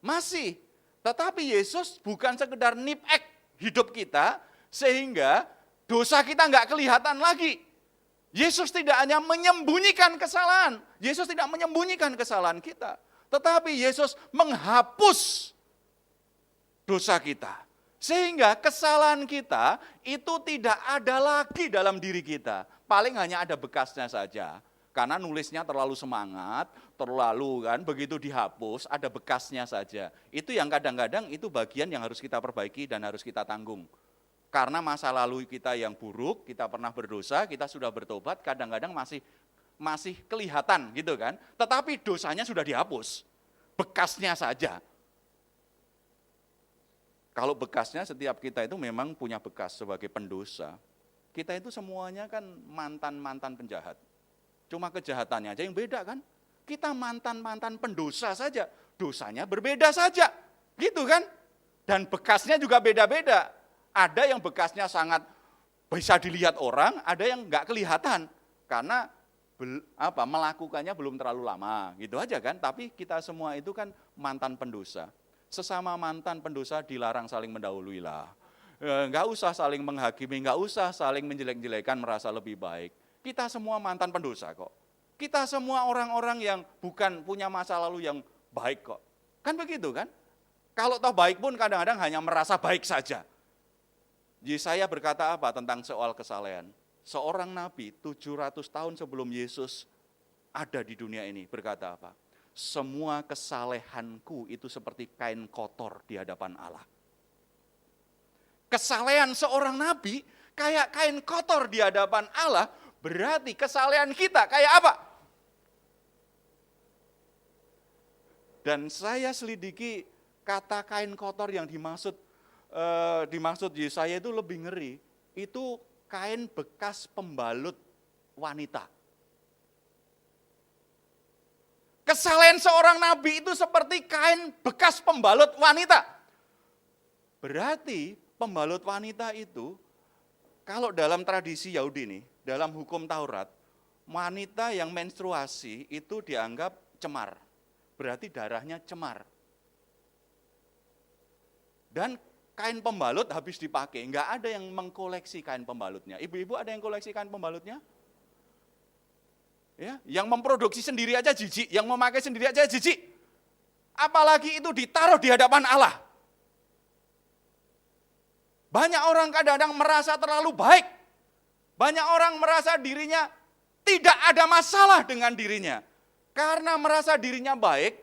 Masih. Tetapi Yesus bukan sekedar nip X hidup kita, sehingga dosa kita enggak kelihatan lagi. Yesus tidak hanya menyembunyikan kesalahan. Yesus tidak menyembunyikan kesalahan kita. Tetapi Yesus menghapus dosa kita. Sehingga kesalahan kita itu tidak ada lagi dalam diri kita. Paling hanya ada bekasnya saja. Karena nulisnya terlalu semangat, terlalu kan, begitu dihapus, ada bekasnya saja. Itu yang kadang-kadang itu bagian yang harus kita perbaiki dan harus kita tanggung. Karena masa lalu kita yang buruk, kita pernah berdosa, kita sudah bertobat, kadang-kadang masih kelihatan gitu kan. Tetapi dosanya sudah dihapus, bekasnya saja. Kalau bekasnya setiap kita itu memang punya bekas sebagai pendosa. Kita itu semuanya kan mantan-mantan penjahat. Cuma kejahatannya aja yang beda kan. Kita mantan-mantan pendosa saja, dosanya berbeda saja. Gitu kan. Dan bekasnya juga beda-beda. Ada yang bekasnya sangat bisa dilihat orang, ada yang enggak kelihatan. Karena melakukannya belum terlalu lama, gitu aja kan. Tapi kita semua itu kan mantan pendosa. Sesama mantan pendosa dilarang saling mendahului lah. Enggak usah saling menghakimi, enggak usah saling menjelek-jelekan merasa lebih baik. Kita semua mantan pendosa kok. Kita semua orang-orang yang bukan punya masa lalu yang baik kok. Kan begitu kan? Kalau toh baik pun kadang-kadang hanya merasa baik saja. Yesaya berkata apa tentang soal kesalehan? Seorang nabi 700 tahun sebelum Yesus ada di dunia ini berkata apa? Semua kesalehanku itu seperti kain kotor di hadapan Allah. Kesalehan seorang nabi kayak kain kotor di hadapan Allah, berarti kesalehan kita kayak apa? Dan saya selidiki kata kain kotor yang dimaksud Yesaya itu lebih ngeri. Itu kain bekas pembalut wanita. Kesalehan seorang nabi itu seperti kain bekas pembalut wanita. Berarti pembalut wanita itu, kalau dalam tradisi Yahudi nih, dalam hukum Taurat, wanita yang menstruasi itu dianggap cemar. Berarti darahnya cemar. Dan kain pembalut habis dipakai, nggak ada yang mengkoleksi kain pembalutnya. Ibu-ibu ada yang koleksi kain pembalutnya? Ya, yang memproduksi sendiri aja jijik, yang memakai sendiri aja jijik. Apalagi itu ditaruh di hadapan Allah. Banyak orang kadang-kadang merasa terlalu baik. Banyak orang merasa dirinya tidak ada masalah dengan dirinya. Karena merasa dirinya baik,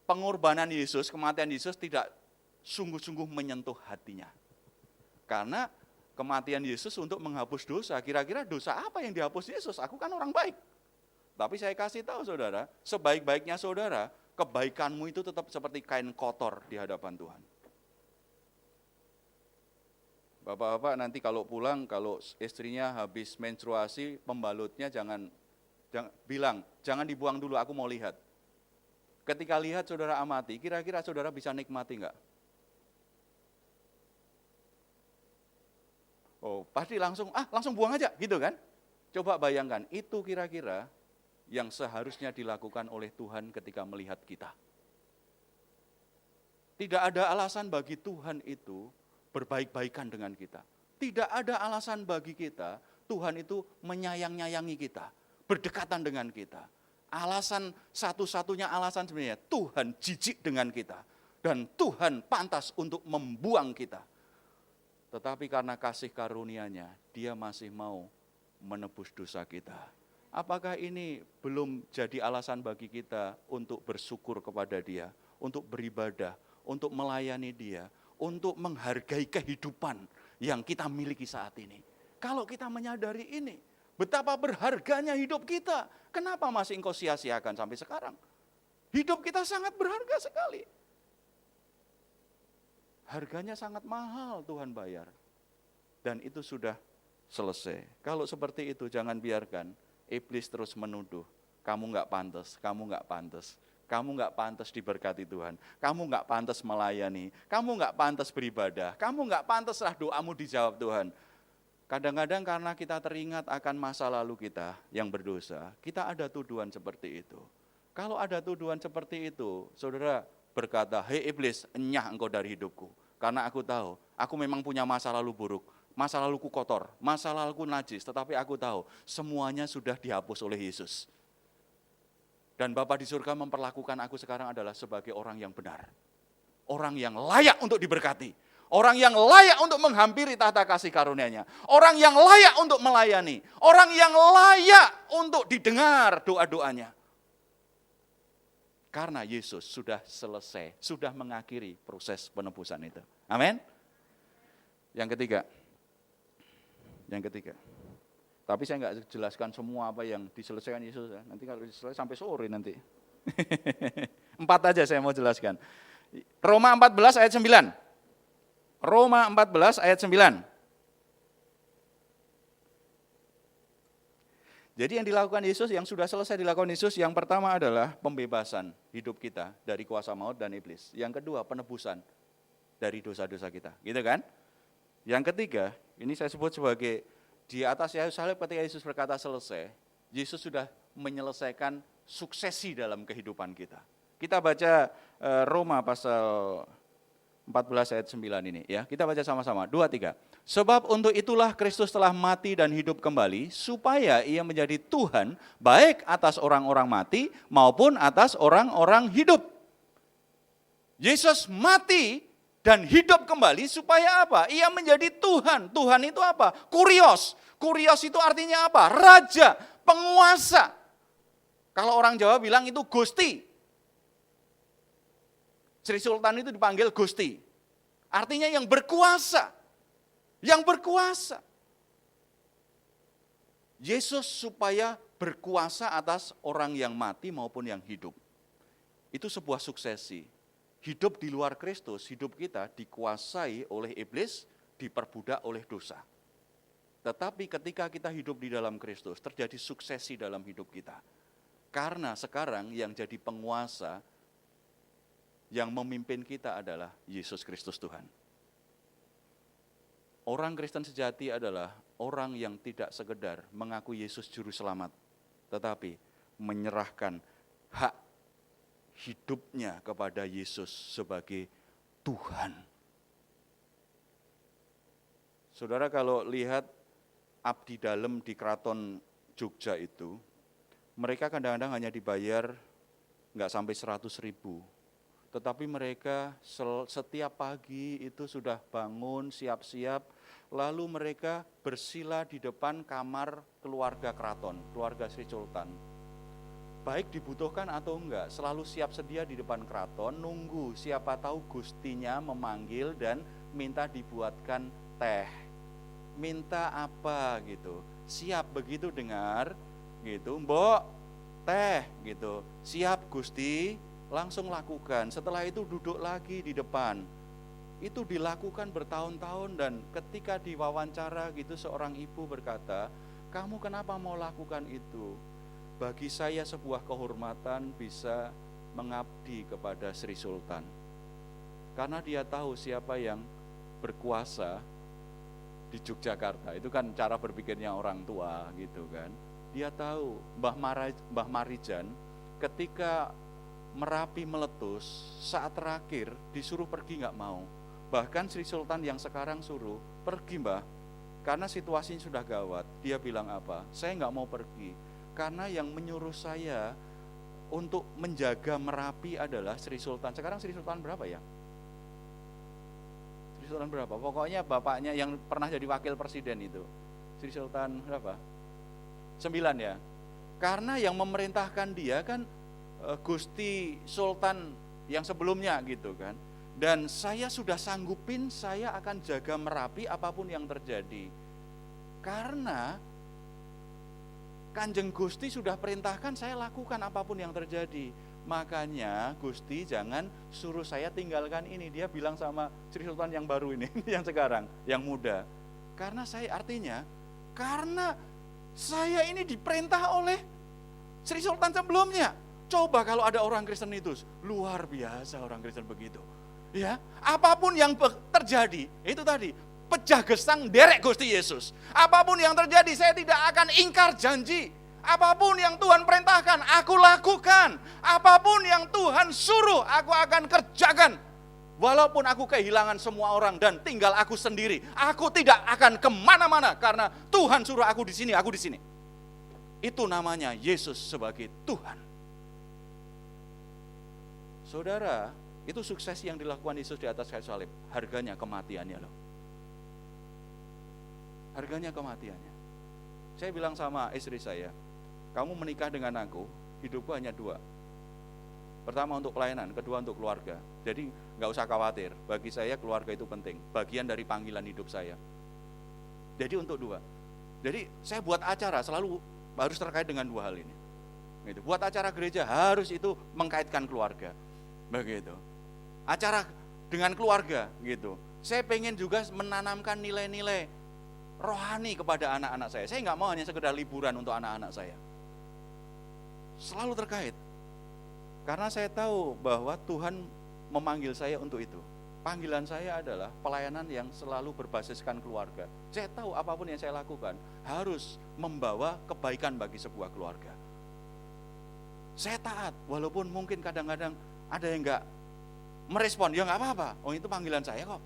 pengorbanan Yesus, kematian Yesus tidak sungguh-sungguh menyentuh hatinya. Karena kematian Yesus untuk menghapus dosa, kira-kira dosa apa yang dihapus Yesus? Aku kan orang baik. Tapi saya kasih tahu saudara, sebaik-baiknya saudara, kebaikanmu itu tetap seperti kain kotor di hadapan Tuhan. Bapak-bapak nanti kalau pulang, kalau istrinya habis menstruasi, pembalutnya jangan bilang, jangan dibuang dulu, aku mau lihat. Ketika lihat saudara amati, kira-kira saudara bisa nikmati enggak? Oh, pasti langsung buang aja, gitu kan? Coba bayangkan, itu kira-kira yang seharusnya dilakukan oleh Tuhan ketika melihat kita. Tidak ada alasan bagi Tuhan itu berbaik-baikan dengan kita. Tidak ada alasan bagi kita, Tuhan itu menyayang-nyayangi kita, berdekatan dengan kita. Alasan satu-satunya alasan sebenarnya, Tuhan jijik dengan kita. Dan Tuhan pantas untuk membuang kita. Tetapi karena kasih karunia-Nya, Dia masih mau menebus dosa kita. Apakah ini belum jadi alasan bagi kita untuk bersyukur kepada Dia, untuk beribadah, untuk melayani Dia, untuk menghargai kehidupan yang kita miliki saat ini? Kalau kita menyadari ini, betapa berharganya hidup kita, kenapa masih engkau sia-siakan sampai sekarang? Hidup kita sangat berharga sekali. Harganya sangat mahal Tuhan bayar. Dan itu sudah selesai. Kalau seperti itu jangan biarkan iblis terus menuduh, kamu enggak pantas, kamu enggak pantas. Kamu enggak pantas diberkati Tuhan, kamu enggak pantas melayani, kamu enggak pantas beribadah, kamu enggak pantaslah doamu dijawab Tuhan. Kadang-kadang karena kita teringat akan masa lalu kita yang berdosa, kita ada tuduhan seperti itu. Kalau ada tuduhan seperti itu, saudara berkata, hei iblis, enyah engkau dari hidupku. Karena aku tahu, aku memang punya masa lalu buruk, masa laluku kotor, masa laluku najis, tetapi aku tahu semuanya sudah dihapus oleh Yesus. Dan Bapa di surga memperlakukan aku sekarang adalah sebagai orang yang benar. Orang yang layak untuk diberkati. Orang yang layak untuk menghampiri tahta kasih karunia-Nya. Orang yang layak untuk melayani. Orang yang layak untuk didengar doa-doanya. Karena Yesus sudah selesai, sudah mengakhiri proses penebusan itu. Amin. Yang ketiga. Tapi saya enggak jelaskan semua apa yang diselesaikan Yesus. Nanti kalau diselesaikan sampai sore nanti. 4 aja saya mau jelaskan. Roma 14 ayat 9. Roma 14 ayat 9. Jadi yang dilakukan Yesus, yang sudah selesai dilakukan Yesus, yang pertama adalah pembebasan hidup kita dari kuasa maut dan iblis. Yang kedua, penebusan dari dosa-dosa kita. Gitu kan? Yang ketiga, ini saya sebut sebagai di atas kayu salib ketika Yesus berkata selesai, Yesus sudah menyelesaikan suksesi dalam kehidupan kita. Kita baca Roma pasal 14 ayat 9 ini ya. Kita baca sama-sama. 2, 3. Sebab untuk itulah Kristus telah mati dan hidup kembali supaya Ia menjadi Tuhan baik atas orang-orang mati maupun atas orang-orang hidup. Yesus mati dan hidup kembali supaya apa? Ia menjadi Tuhan. Tuhan itu apa? Kurios. Kurios itu artinya apa? Raja, penguasa. Kalau orang Jawa bilang itu Gusti. Sri Sultan itu dipanggil Gusti. Artinya yang berkuasa. Yang berkuasa. Yesus supaya berkuasa atas orang yang mati maupun yang hidup. Itu sebuah suksesi. Hidup di luar Kristus, hidup kita dikuasai oleh iblis, diperbudak oleh dosa. Tetapi ketika kita hidup di dalam Kristus, terjadi suksesi dalam hidup kita. Karena sekarang yang jadi penguasa, yang memimpin kita adalah Yesus Kristus Tuhan. Orang Kristen sejati adalah orang yang tidak sekedar mengaku Yesus juru selamat, tetapi menyerahkan hak hidupnya kepada Yesus sebagai Tuhan. Saudara kalau lihat abdi dalam di Keraton Jogja itu, mereka kadang-kadang hanya dibayar nggak sampai 100.000. Tetapi mereka setiap pagi itu sudah bangun, siap-siap, lalu mereka bersila di depan kamar keluarga keraton, keluarga Sri Sultan. Baik dibutuhkan atau enggak, selalu siap sedia di depan keraton, nunggu siapa tahu gustinya memanggil dan minta dibuatkan teh. Minta apa gitu, siap begitu dengar gitu, mbok teh gitu, siap Gusti, langsung lakukan. Setelah itu duduk lagi di depan. Itu dilakukan bertahun-tahun, dan ketika diwawancara gitu seorang ibu berkata, kamu kenapa mau lakukan itu? Bagi saya sebuah kehormatan bisa mengabdi kepada Sri Sultan. Karena dia tahu siapa yang berkuasa di Yogyakarta. Itu kan cara berpikirnya orang tua gitu kan. Dia tahu Mbah Marijan ketika Merapi meletus, saat terakhir disuruh pergi nggak mau. Bahkan Sri Sultan yang sekarang suruh, pergi Mbah, karena situasinya sudah gawat. Dia bilang apa? Saya nggak mau pergi, karena yang menyuruh saya untuk menjaga Merapi adalah Sri Sultan. Sekarang Sri Sultan berapa ya? Sri Sultan berapa? Pokoknya bapaknya yang pernah jadi wakil presiden itu. Sri Sultan berapa? 9 ya. Karena yang memerintahkan dia kan Gusti Sultan yang sebelumnya gitu kan. Dan saya sudah sanggupin, saya akan jaga Merapi apapun yang terjadi. Karena Kanjeng Gusti sudah perintahkan, saya lakukan apapun yang terjadi. Makanya Gusti jangan suruh saya tinggalkan ini. Dia bilang sama Sri Sultan yang baru ini, yang sekarang, yang muda. Karena saya artinya, karena saya ini diperintah oleh Sri Sultan sebelumnya. Coba kalau ada orang Kristen itu, luar biasa orang Kristen begitu. Ya, apapun yang terjadi, itu tadi, pecah gesang derek Gusti Yesus. Apapun yang terjadi, saya tidak akan ingkar janji. Apapun yang Tuhan perintahkan, aku lakukan. Apapun yang Tuhan suruh, aku akan kerjakan. Walaupun aku kehilangan semua orang dan tinggal aku sendiri, aku tidak akan kemana-mana karena Tuhan suruh aku di sini, aku di sini. Itu namanya Yesus sebagai Tuhan. Saudara, itu sukses yang dilakukan Yesus di atas kayu salib. Harganya kematiannya loh. Harganya kematiannya. Saya bilang sama istri saya, kamu menikah dengan aku, hidupku hanya 2. Pertama untuk pelayanan, kedua untuk keluarga. Jadi gak usah khawatir, bagi saya keluarga itu penting. Bagian dari panggilan hidup saya. Jadi untuk 2. Jadi saya buat acara selalu harus terkait dengan 2 hal ini. Gitu. Buat acara gereja harus itu mengkaitkan keluarga. Begitu. Acara dengan keluarga gitu. Saya pengen juga menanamkan nilai-nilai rohani kepada anak-anak saya. Saya nggak mau hanya sekedar liburan untuk anak-anak saya. Selalu terkait. Karena saya tahu bahwa Tuhan memanggil saya untuk itu. Panggilan saya adalah pelayanan yang selalu berbasiskan keluarga. Saya tahu apapun yang saya lakukan harus membawa kebaikan bagi sebuah keluarga. Saya taat, walaupun mungkin kadang-kadang ada yang enggak merespon, ya enggak apa-apa. Oh itu panggilan saya kok.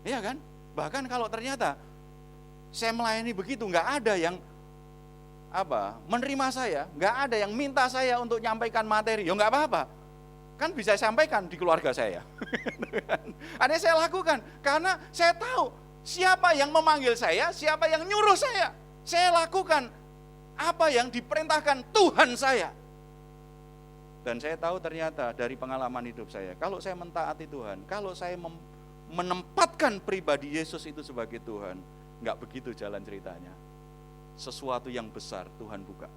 Iya kan? Bahkan kalau ternyata saya melayani begitu, enggak ada yang menerima saya, enggak ada yang minta saya untuk nyampaikan materi, ya enggak apa-apa. Kan bisa sampaikan di keluarga saya. Ada yang saya lakukan karena saya tahu siapa yang memanggil saya, siapa yang nyuruh saya. Saya lakukan apa yang diperintahkan Tuhan saya. Dan saya tahu ternyata dari pengalaman hidup saya, kalau saya mentaati Tuhan, kalau saya menempatkan pribadi Yesus itu sebagai Tuhan, enggak begitu jalan ceritanya. Sesuatu yang besar Tuhan buka.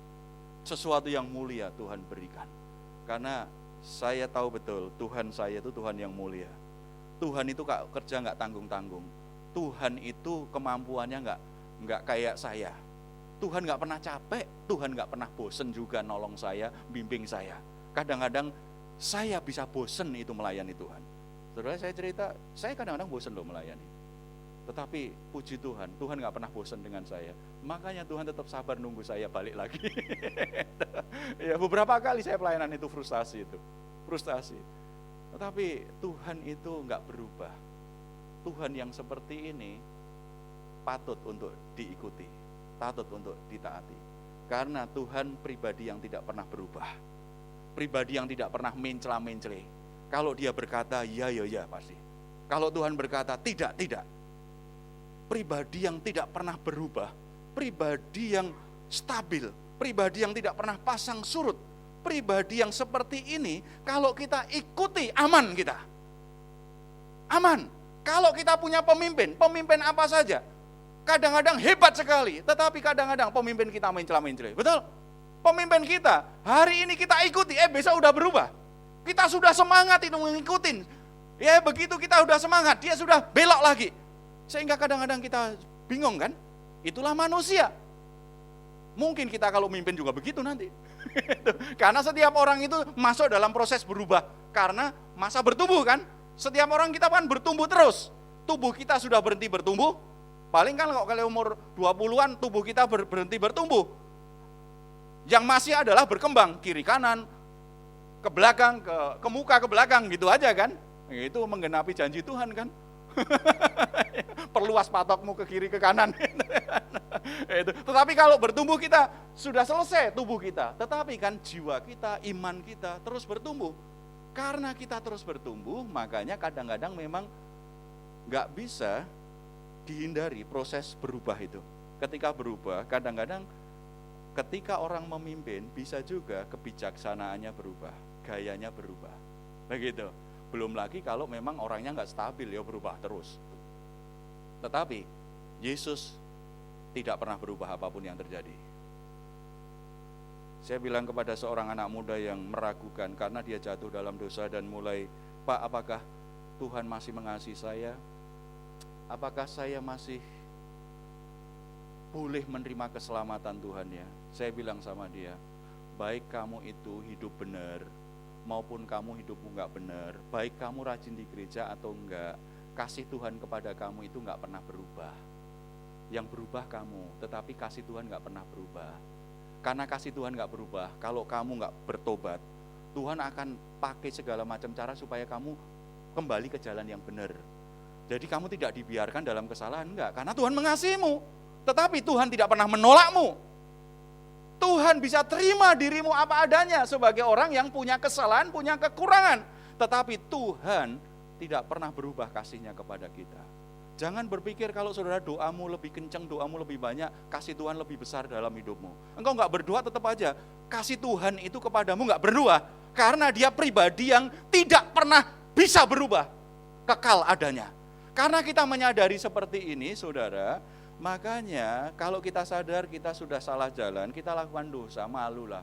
Sesuatu yang mulia Tuhan berikan. Karena saya tahu betul Tuhan saya itu Tuhan yang mulia. Tuhan itu kerja enggak tanggung-tanggung. Tuhan itu kemampuannya enggak kayak saya. Tuhan enggak pernah capek, Tuhan enggak pernah bosen juga nolong saya, bimbing saya. Kadang-kadang saya bisa bosen itu melayani Tuhan. Saudara saya cerita, saya kadang-kadang bosen loh melayani. Tetapi puji Tuhan, Tuhan gak pernah bosen dengan saya. Makanya Tuhan tetap sabar nunggu saya balik lagi. Ya beberapa kali saya pelayanan itu frustasi. Tetapi Tuhan itu gak berubah. Tuhan yang seperti ini patut untuk diikuti, patut untuk ditaati. Karena Tuhan pribadi yang tidak pernah berubah, pribadi yang tidak pernah mencela-mencele. Kalau dia berkata ya, ya, ya pasti. Kalau Tuhan berkata tidak, tidak. Pribadi yang tidak pernah berubah, pribadi yang stabil, pribadi yang tidak pernah pasang surut, pribadi yang seperti ini, kalau kita ikuti aman kita. Aman. Kalau kita punya pemimpin apa saja, kadang-kadang hebat sekali, tetapi kadang-kadang pemimpin kita mencela-mencele. Betul? Pemimpin kita, hari ini kita ikuti, besok udah berubah. Kita sudah semangat itu mengikutin. Ya begitu kita udah semangat, dia sudah belok lagi. Sehingga kadang-kadang kita bingung kan? Itulah manusia. Mungkin kita kalau memimpin juga begitu nanti. Karena setiap orang itu masuk dalam proses berubah. Karena masa bertumbuh kan? Setiap orang kita kan bertumbuh terus. Tubuh kita sudah berhenti bertumbuh. Paling kan kalau umur 20-an tubuh kita berhenti bertumbuh. Yang masih adalah berkembang kiri kanan, ke belakang, ke muka, ke belakang gitu aja kan. Itu menggenapi janji Tuhan kan. Perluas patokmu ke kiri ke kanan. Tetapi kalau bertumbuh kita sudah selesai tubuh kita. Tetapi kan jiwa kita, iman kita terus bertumbuh. Karena kita terus bertumbuh, makanya kadang-kadang memang gak bisa dihindari proses berubah itu. Ketika berubah, kadang-kadang ketika orang memimpin bisa juga kebijaksanaannya berubah, gayanya berubah. Begitu. Belum lagi kalau memang orangnya gak stabil, ya berubah terus. Tetapi Yesus tidak pernah berubah apapun yang terjadi. Saya bilang kepada seorang anak muda yang meragukan karena dia jatuh dalam dosa dan mulai, Pak, apakah Tuhan masih mengasihi saya? Apakah saya masih boleh menerima keselamatan Tuhan ya? Saya bilang sama dia, baik kamu itu hidup benar maupun kamu hidupmu enggak benar, baik kamu rajin di gereja atau enggak, kasih Tuhan kepada kamu itu enggak pernah berubah. Yang berubah kamu, tetapi kasih Tuhan enggak pernah berubah. Karena kasih Tuhan enggak berubah, kalau kamu enggak bertobat, Tuhan akan pakai segala macam cara supaya kamu kembali ke jalan yang benar. Jadi kamu tidak dibiarkan dalam kesalahan, enggak, karena Tuhan mengasihimu. Tetapi Tuhan tidak pernah menolakmu. Tuhan bisa terima dirimu apa adanya sebagai orang yang punya kesalahan, punya kekurangan. Tetapi Tuhan tidak pernah berubah kasihnya kepada kita. Jangan berpikir kalau saudara doamu lebih kencang, doamu lebih banyak, kasih Tuhan lebih besar dalam hidupmu. Engkau enggak berdoa tetap aja, kasih Tuhan itu kepadamu enggak berubah. Karena dia pribadi yang tidak pernah bisa berubah, kekal adanya. Karena kita menyadari seperti ini saudara, makanya kalau kita sadar kita sudah salah jalan, kita lakukan dosa, malulah.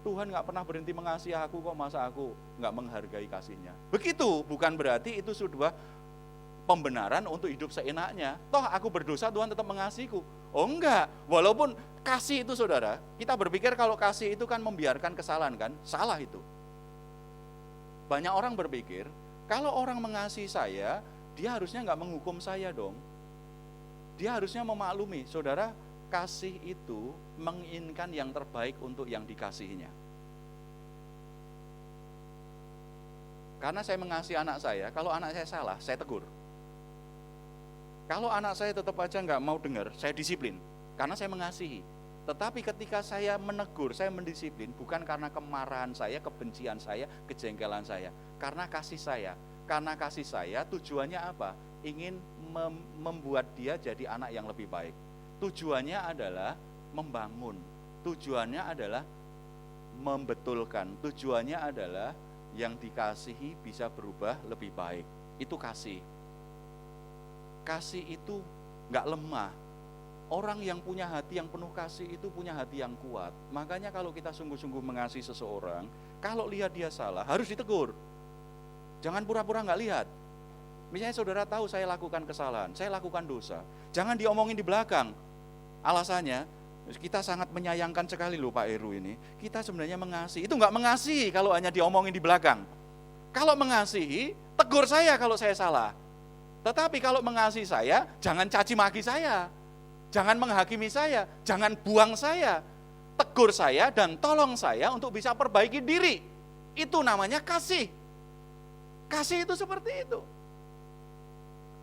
Tuhan gak pernah berhenti mengasihi aku kok, masa aku gak menghargai kasihnya. Begitu, bukan berarti itu sudah pembenaran untuk hidup seenaknya. Toh aku berdosa Tuhan tetap mengasihiku. Oh enggak, walaupun kasih itu saudara, kita berpikir kalau kasih itu kan membiarkan kesalahan kan, salah itu. Banyak orang berpikir, kalau orang mengasihi saya, dia harusnya gak menghukum saya dong. Dia harusnya memaklumi, saudara, kasih itu menginginkan yang terbaik untuk yang dikasihinya. Karena saya mengasihi anak saya, kalau anak saya salah, saya tegur. Kalau anak saya tetap aja nggak mau dengar, saya disiplin, karena saya mengasihi. Tetapi ketika saya menegur, saya mendisiplin, bukan karena kemarahan saya, kebencian saya, kejengkelan saya, karena kasih saya. Karena kasih saya tujuannya apa? Ingin membuat dia jadi anak yang lebih baik. Tujuannya adalah membangun, tujuannya adalah membetulkan, tujuannya adalah yang dikasihi bisa berubah lebih baik. Itu kasih. Kasih itu gak lemah. Orang yang punya hati yang penuh kasih itu punya hati yang kuat. Makanya kalau kita sungguh-sungguh mengasihi seseorang, kalau lihat dia salah harus ditegur. Jangan pura-pura gak lihat. Misalnya saudara tahu saya lakukan kesalahan, saya lakukan dosa, jangan diomongin di belakang. Alasannya, kita sangat menyayangkan sekali loh Pak Heru ini. Kita sebenarnya mengasihi, itu gak mengasihi kalau hanya diomongin di belakang. Kalau mengasihi, tegur saya kalau saya salah. Tetapi kalau mengasihi saya, jangan caci maki saya, jangan menghakimi saya, jangan buang saya. Tegur saya dan tolong saya untuk bisa perbaiki diri. Itu namanya kasih. Kasih itu seperti itu.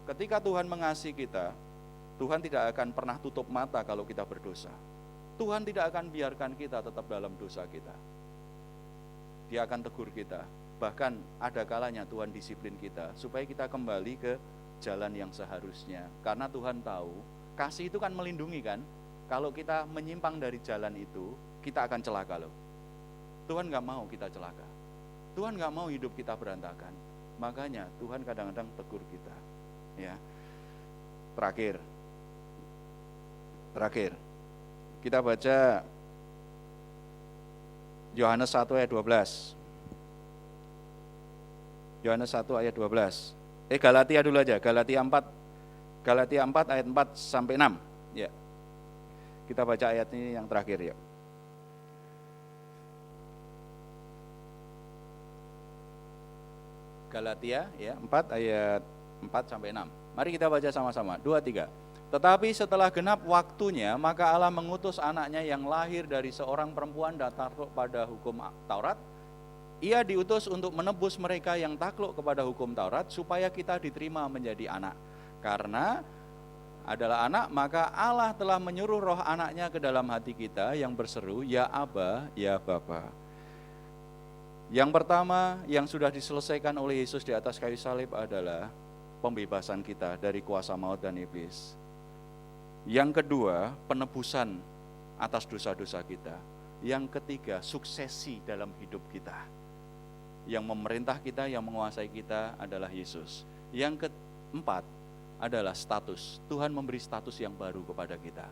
Ketika Tuhan mengasihi kita, Tuhan tidak akan pernah tutup mata kalau kita berdosa. Tuhan tidak akan biarkan kita tetap dalam dosa kita. Dia akan tegur kita. Bahkan ada kalanya Tuhan disiplin kita supaya kita kembali ke jalan yang seharusnya. Karena Tuhan tahu, kasih itu kan melindungi kan. Kalau kita menyimpang dari jalan itu, kita akan celaka loh. Tuhan gak mau kita celaka. Tuhan gak mau hidup kita berantakan. Makanya Tuhan kadang-kadang tegur kita. Ya. Terakhir. Kita baca Yohanes 1 ayat 12. Yohanes 1 ayat 12. Galatia dulu aja, Galatia 4 ayat 4 sampai 6. Ya. Kita baca ayat ini yang terakhir ya. Galatia ya 4 ayat 4 sampai 6. Mari kita baca sama-sama. 2, 3. Tetapi setelah genap waktunya, maka Allah mengutus anaknya yang lahir dari seorang perempuan dan takluk pada hukum Taurat. Ia diutus untuk menebus mereka yang takluk kepada hukum Taurat, supaya kita diterima menjadi anak. Karena adalah anak, maka Allah telah menyuruh roh anaknya ke dalam hati kita yang berseru, ya Aba, ya Bapa. Yang pertama yang sudah diselesaikan oleh Yesus di atas kayu salib adalah pembebasan kita dari kuasa maut dan iblis. Yang kedua, penebusan atas dosa-dosa kita. Yang ketiga, suksesi dalam hidup kita. Yang memerintah kita, yang menguasai kita adalah Yesus. Yang keempat adalah status. Tuhan memberi status yang baru kepada kita.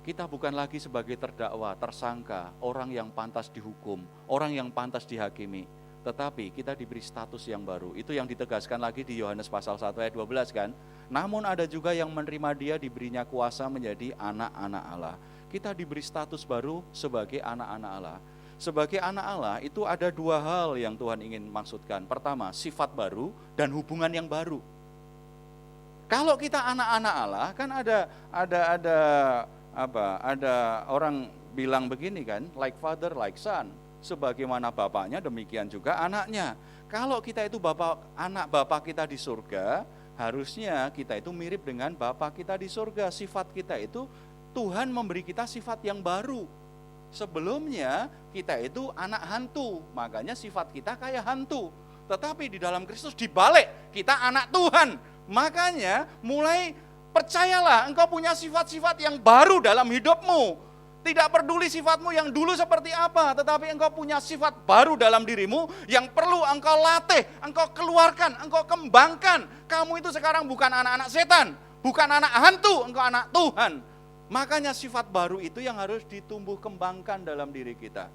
Kita bukan lagi sebagai terdakwa, tersangka, orang yang pantas dihukum, orang yang pantas dihakimi. Tetapi kita diberi status yang baru. Itu yang ditegaskan lagi di Yohanes pasal 1 ayat 12 kan. Namun ada juga yang menerima dia, diberinya kuasa menjadi anak-anak Allah. Kita diberi status baru sebagai anak-anak Allah. Sebagai anak Allah itu ada dua hal yang Tuhan ingin maksudkan. Pertama, sifat baru dan hubungan yang baru. Kalau kita anak-anak Allah kan ada orang bilang begini kan, like father, like son. Sebagaimana bapaknya, demikian juga anaknya. Kalau kita itu anak bapak kita di surga, harusnya kita itu mirip dengan bapak kita di surga. Sifat kita itu, Tuhan memberi kita sifat yang baru. Sebelumnya kita itu anak hantu, makanya sifat kita kayak hantu. Tetapi di dalam Kristus dibalik, kita anak Tuhan. Makanya mulai percayalah, engkau punya sifat-sifat yang baru dalam hidupmu. Tidak peduli sifatmu yang dulu seperti apa, tetapi engkau punya sifat baru dalam dirimu yang perlu engkau latih, engkau keluarkan, engkau kembangkan. Kamu itu sekarang bukan anak-anak setan, bukan anak hantu, engkau anak Tuhan. Makanya sifat baru itu yang harus ditumbuh kembangkan dalam diri kita.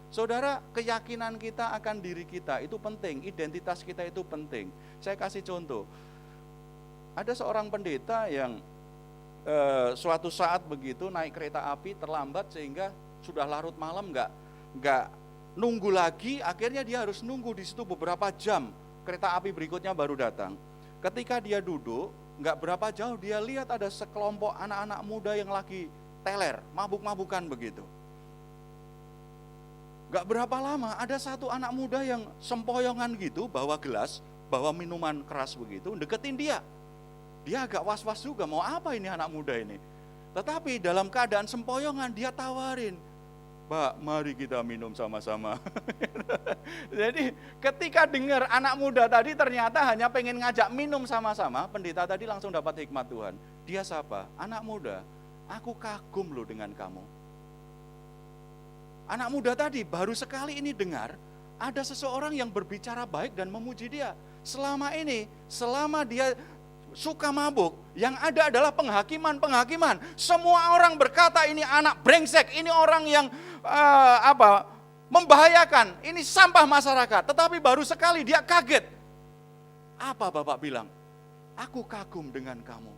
Saudara, keyakinan kita akan diri kita itu penting, identitas kita itu penting. Saya kasih contoh. Ada seorang pendeta yang suatu saat begitu naik kereta api terlambat sehingga sudah larut malam, nggak nunggu lagi, akhirnya dia harus nunggu di situ beberapa jam, kereta api berikutnya baru datang. Ketika dia duduk, nggak berapa jauh dia lihat ada sekelompok anak-anak muda yang lagi teler, mabuk-mabukan begitu. Nggak berapa lama ada satu anak muda yang sempoyongan gitu, bawa gelas, bawa minuman keras begitu, deketin dia. Dia agak was-was juga, mau apa ini anak muda ini. Tetapi dalam keadaan sempoyongan dia tawarin, Pak, mari kita minum sama-sama. Jadi ketika dengar anak muda tadi ternyata hanya pengen ngajak minum sama-sama, pendeta tadi langsung dapat hikmat Tuhan. Dia sapa, anak muda, aku kagum loh dengan kamu. Anak muda tadi baru sekali ini dengar, ada seseorang yang berbicara baik dan memuji dia. Selama dia suka mabuk, yang ada adalah penghakiman. Semua orang berkata ini anak brengsek, ini orang yang membahayakan, ini sampah masyarakat. Tetapi baru sekali dia kaget. Apa Bapak bilang? Aku kagum dengan kamu.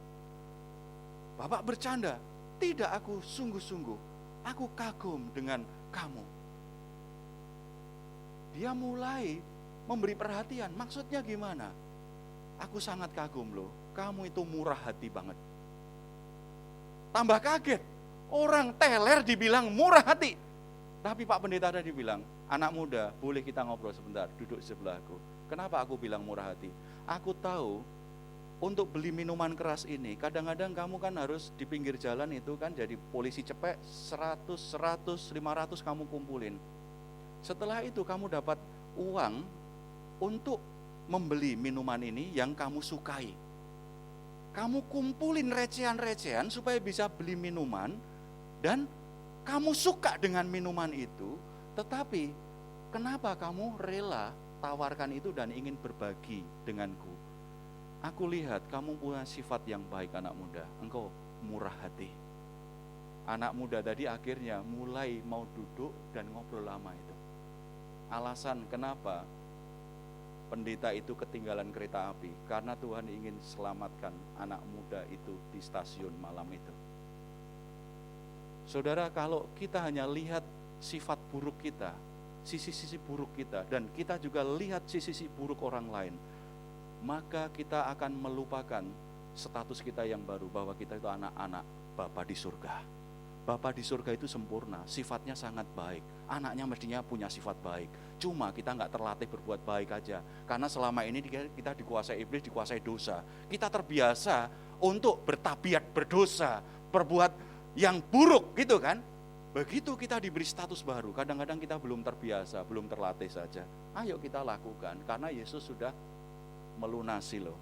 Bapak bercanda, tidak, aku sungguh-sungguh, aku kagum dengan kamu. Dia mulai memberi perhatian, maksudnya gimana? Aku sangat kagum loh, kamu itu murah hati banget. Tambah kaget, orang teler dibilang murah hati. Tapi Pak Pendeta tadi bilang, anak muda boleh kita ngobrol sebentar, duduk di sebelahku. Kenapa aku bilang murah hati? Aku tahu untuk beli minuman keras ini, kadang-kadang kamu kan harus di pinggir jalan itu kan jadi polisi cepek 100, 500 kamu kumpulin. Setelah itu kamu dapat uang untuk membeli minuman ini yang kamu sukai. Kamu kumpulin recehan-recehan supaya bisa beli minuman dan kamu suka dengan minuman itu, tetapi kenapa kamu rela tawarkan itu dan ingin berbagi denganku? Aku lihat kamu punya sifat yang baik anak muda, engkau murah hati. Anak muda tadi akhirnya mulai mau duduk dan ngobrol lama itu. Alasan kenapa pendeta itu ketinggalan kereta api, karena Tuhan ingin selamatkan anak muda itu di stasiun malam itu. Saudara, kalau kita hanya lihat sifat buruk kita, sisi-sisi buruk kita, dan kita juga lihat sisi-sisi buruk orang lain, maka kita akan melupakan status kita yang baru, bahwa kita itu anak-anak Bapa di surga. Bapa di surga itu sempurna, sifatnya sangat baik. Anaknya mestinya punya sifat baik. Cuma kita nggak terlatih berbuat baik aja. Karena selama ini kita dikuasai iblis, dikuasai dosa. Kita terbiasa untuk bertabiat berdosa, berbuat yang buruk gitu kan. Begitu kita diberi status baru, kadang-kadang kita belum terbiasa, belum terlatih saja. Ayo kita lakukan, karena Yesus sudah melunasi loh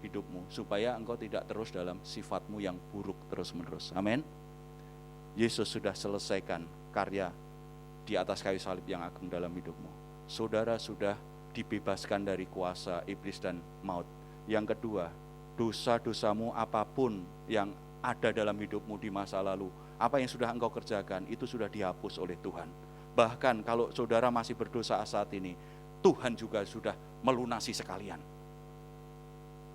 hidupmu, supaya engkau tidak terus dalam sifatmu yang buruk terus-menerus. Amin. Yesus sudah selesaikan karya di atas kayu salib yang agung dalam hidupmu. Saudara sudah dibebaskan dari kuasa iblis dan maut. Yang kedua, dosa-dosamu apapun yang ada dalam hidupmu di masa lalu, apa yang sudah engkau kerjakan, itu sudah dihapus oleh Tuhan. Bahkan kalau saudara masih berdosa saat ini, Tuhan juga sudah melunasi sekalian.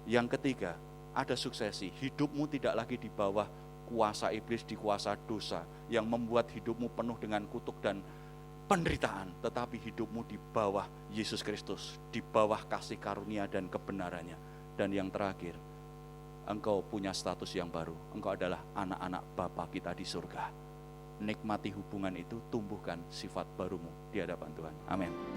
Yang ketiga, ada suksesi. Hidupmu tidak lagi di bawah kuasa iblis, di kuasa dosa yang membuat hidupmu penuh dengan kutuk dan penderitaan, tetapi hidupmu di bawah Yesus Kristus, di bawah kasih karunia dan kebenarannya. Dan yang terakhir, engkau punya status yang baru, engkau adalah anak-anak Bapa kita di surga. Nikmati hubungan itu, tumbuhkan sifat barumu di hadapan Tuhan. Amin.